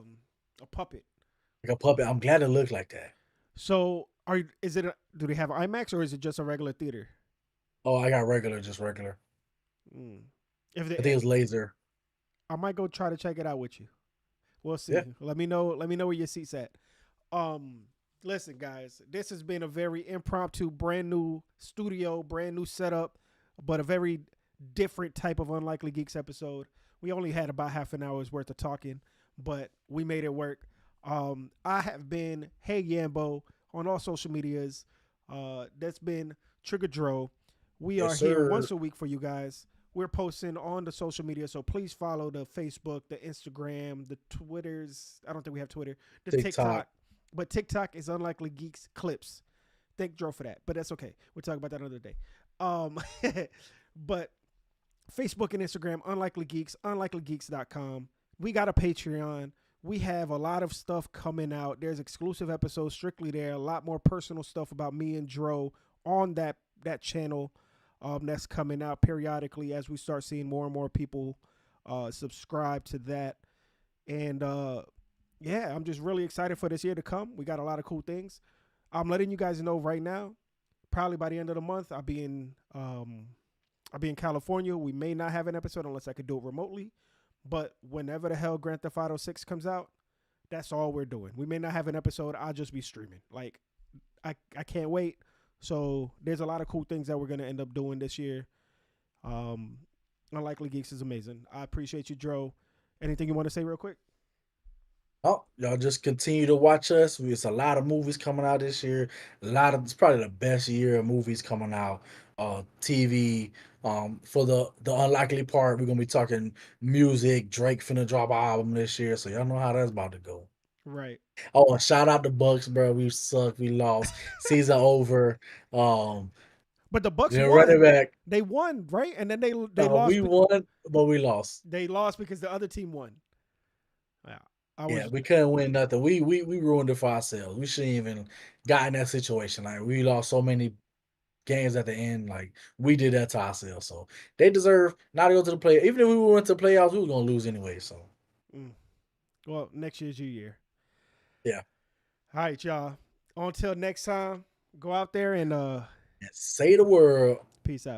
puppet. like a puppet. I'm glad it looked like that. So are is it? Do they have IMAX or is it just a regular theater? Oh, I got regular, just regular. Mm. If I think they, it was Laser. I might go try to check it out with you. We'll Yeah. see. Let me know. Let me know where your seat's at. Um, Listen, guys, this has been a very impromptu, brand new studio, brand new setup, but a very different type of Unlikely Geeks episode. We only had about half an hour's worth of talking, but we made it work. I have been Hey Yambo on all social medias. That's been Trigger Dro. We are Yes, here sir. once a week for you guys. We're posting on the social media, so please follow the Facebook, the Instagram, the Twitters. I don't think we have Twitter, the TikTok. TikTok, but TikTok is Unlikely Geeks Clips. Thank Dro for that, but that's okay. We'll talk about that another day. Um, but Facebook and Instagram, Unlikely Geeks, unlikelygeeks.com. We got a Patreon. We have a lot of stuff coming out. There's exclusive episodes strictly there. A lot more personal stuff about me and Dro on that channel. That's coming out periodically as we start seeing more and more people subscribe to that. And yeah, I'm just really excited for this year to come. We got a lot of cool things. I'm letting you guys know right now. Probably by the end of the month, I'll be in California. We may not have an episode unless I could do it remotely. But whenever the hell Grand Theft Auto 6 comes out, that's all we're doing. We may not have an episode. I'll just be streaming. Like, I can't wait. So there's a lot of cool things that we're going to end up doing this year. Um, Unlikely Geeks is amazing. I appreciate you, Dro. Anything you want to say real quick? Oh, y'all just continue to watch us. It's a lot of movies coming out this year. It's probably the best year of movies coming out. TV. For the unlikely part, we're gonna be talking music. Drake finna drop an album this year, so y'all know how that's about to go. Right. Oh, and shout out the Bucks, bro. We suck. We lost. Season over. Um, But the Bucks running won. back. They won, right? And then they We lost. won, but we lost. They lost because the other team won. Yeah, I Yeah, was we couldn't win nothing. We ruined it for ourselves. We shouldn't even got in that situation. Like we lost so many games at the end. Like we did that to ourselves. So they deserve not to go to the play. Even if we went to the playoffs, we were gonna lose anyway. So mm, well. Next year's your year. yeah. All right, y'all. Until next time, go out there and And say the word. peace out.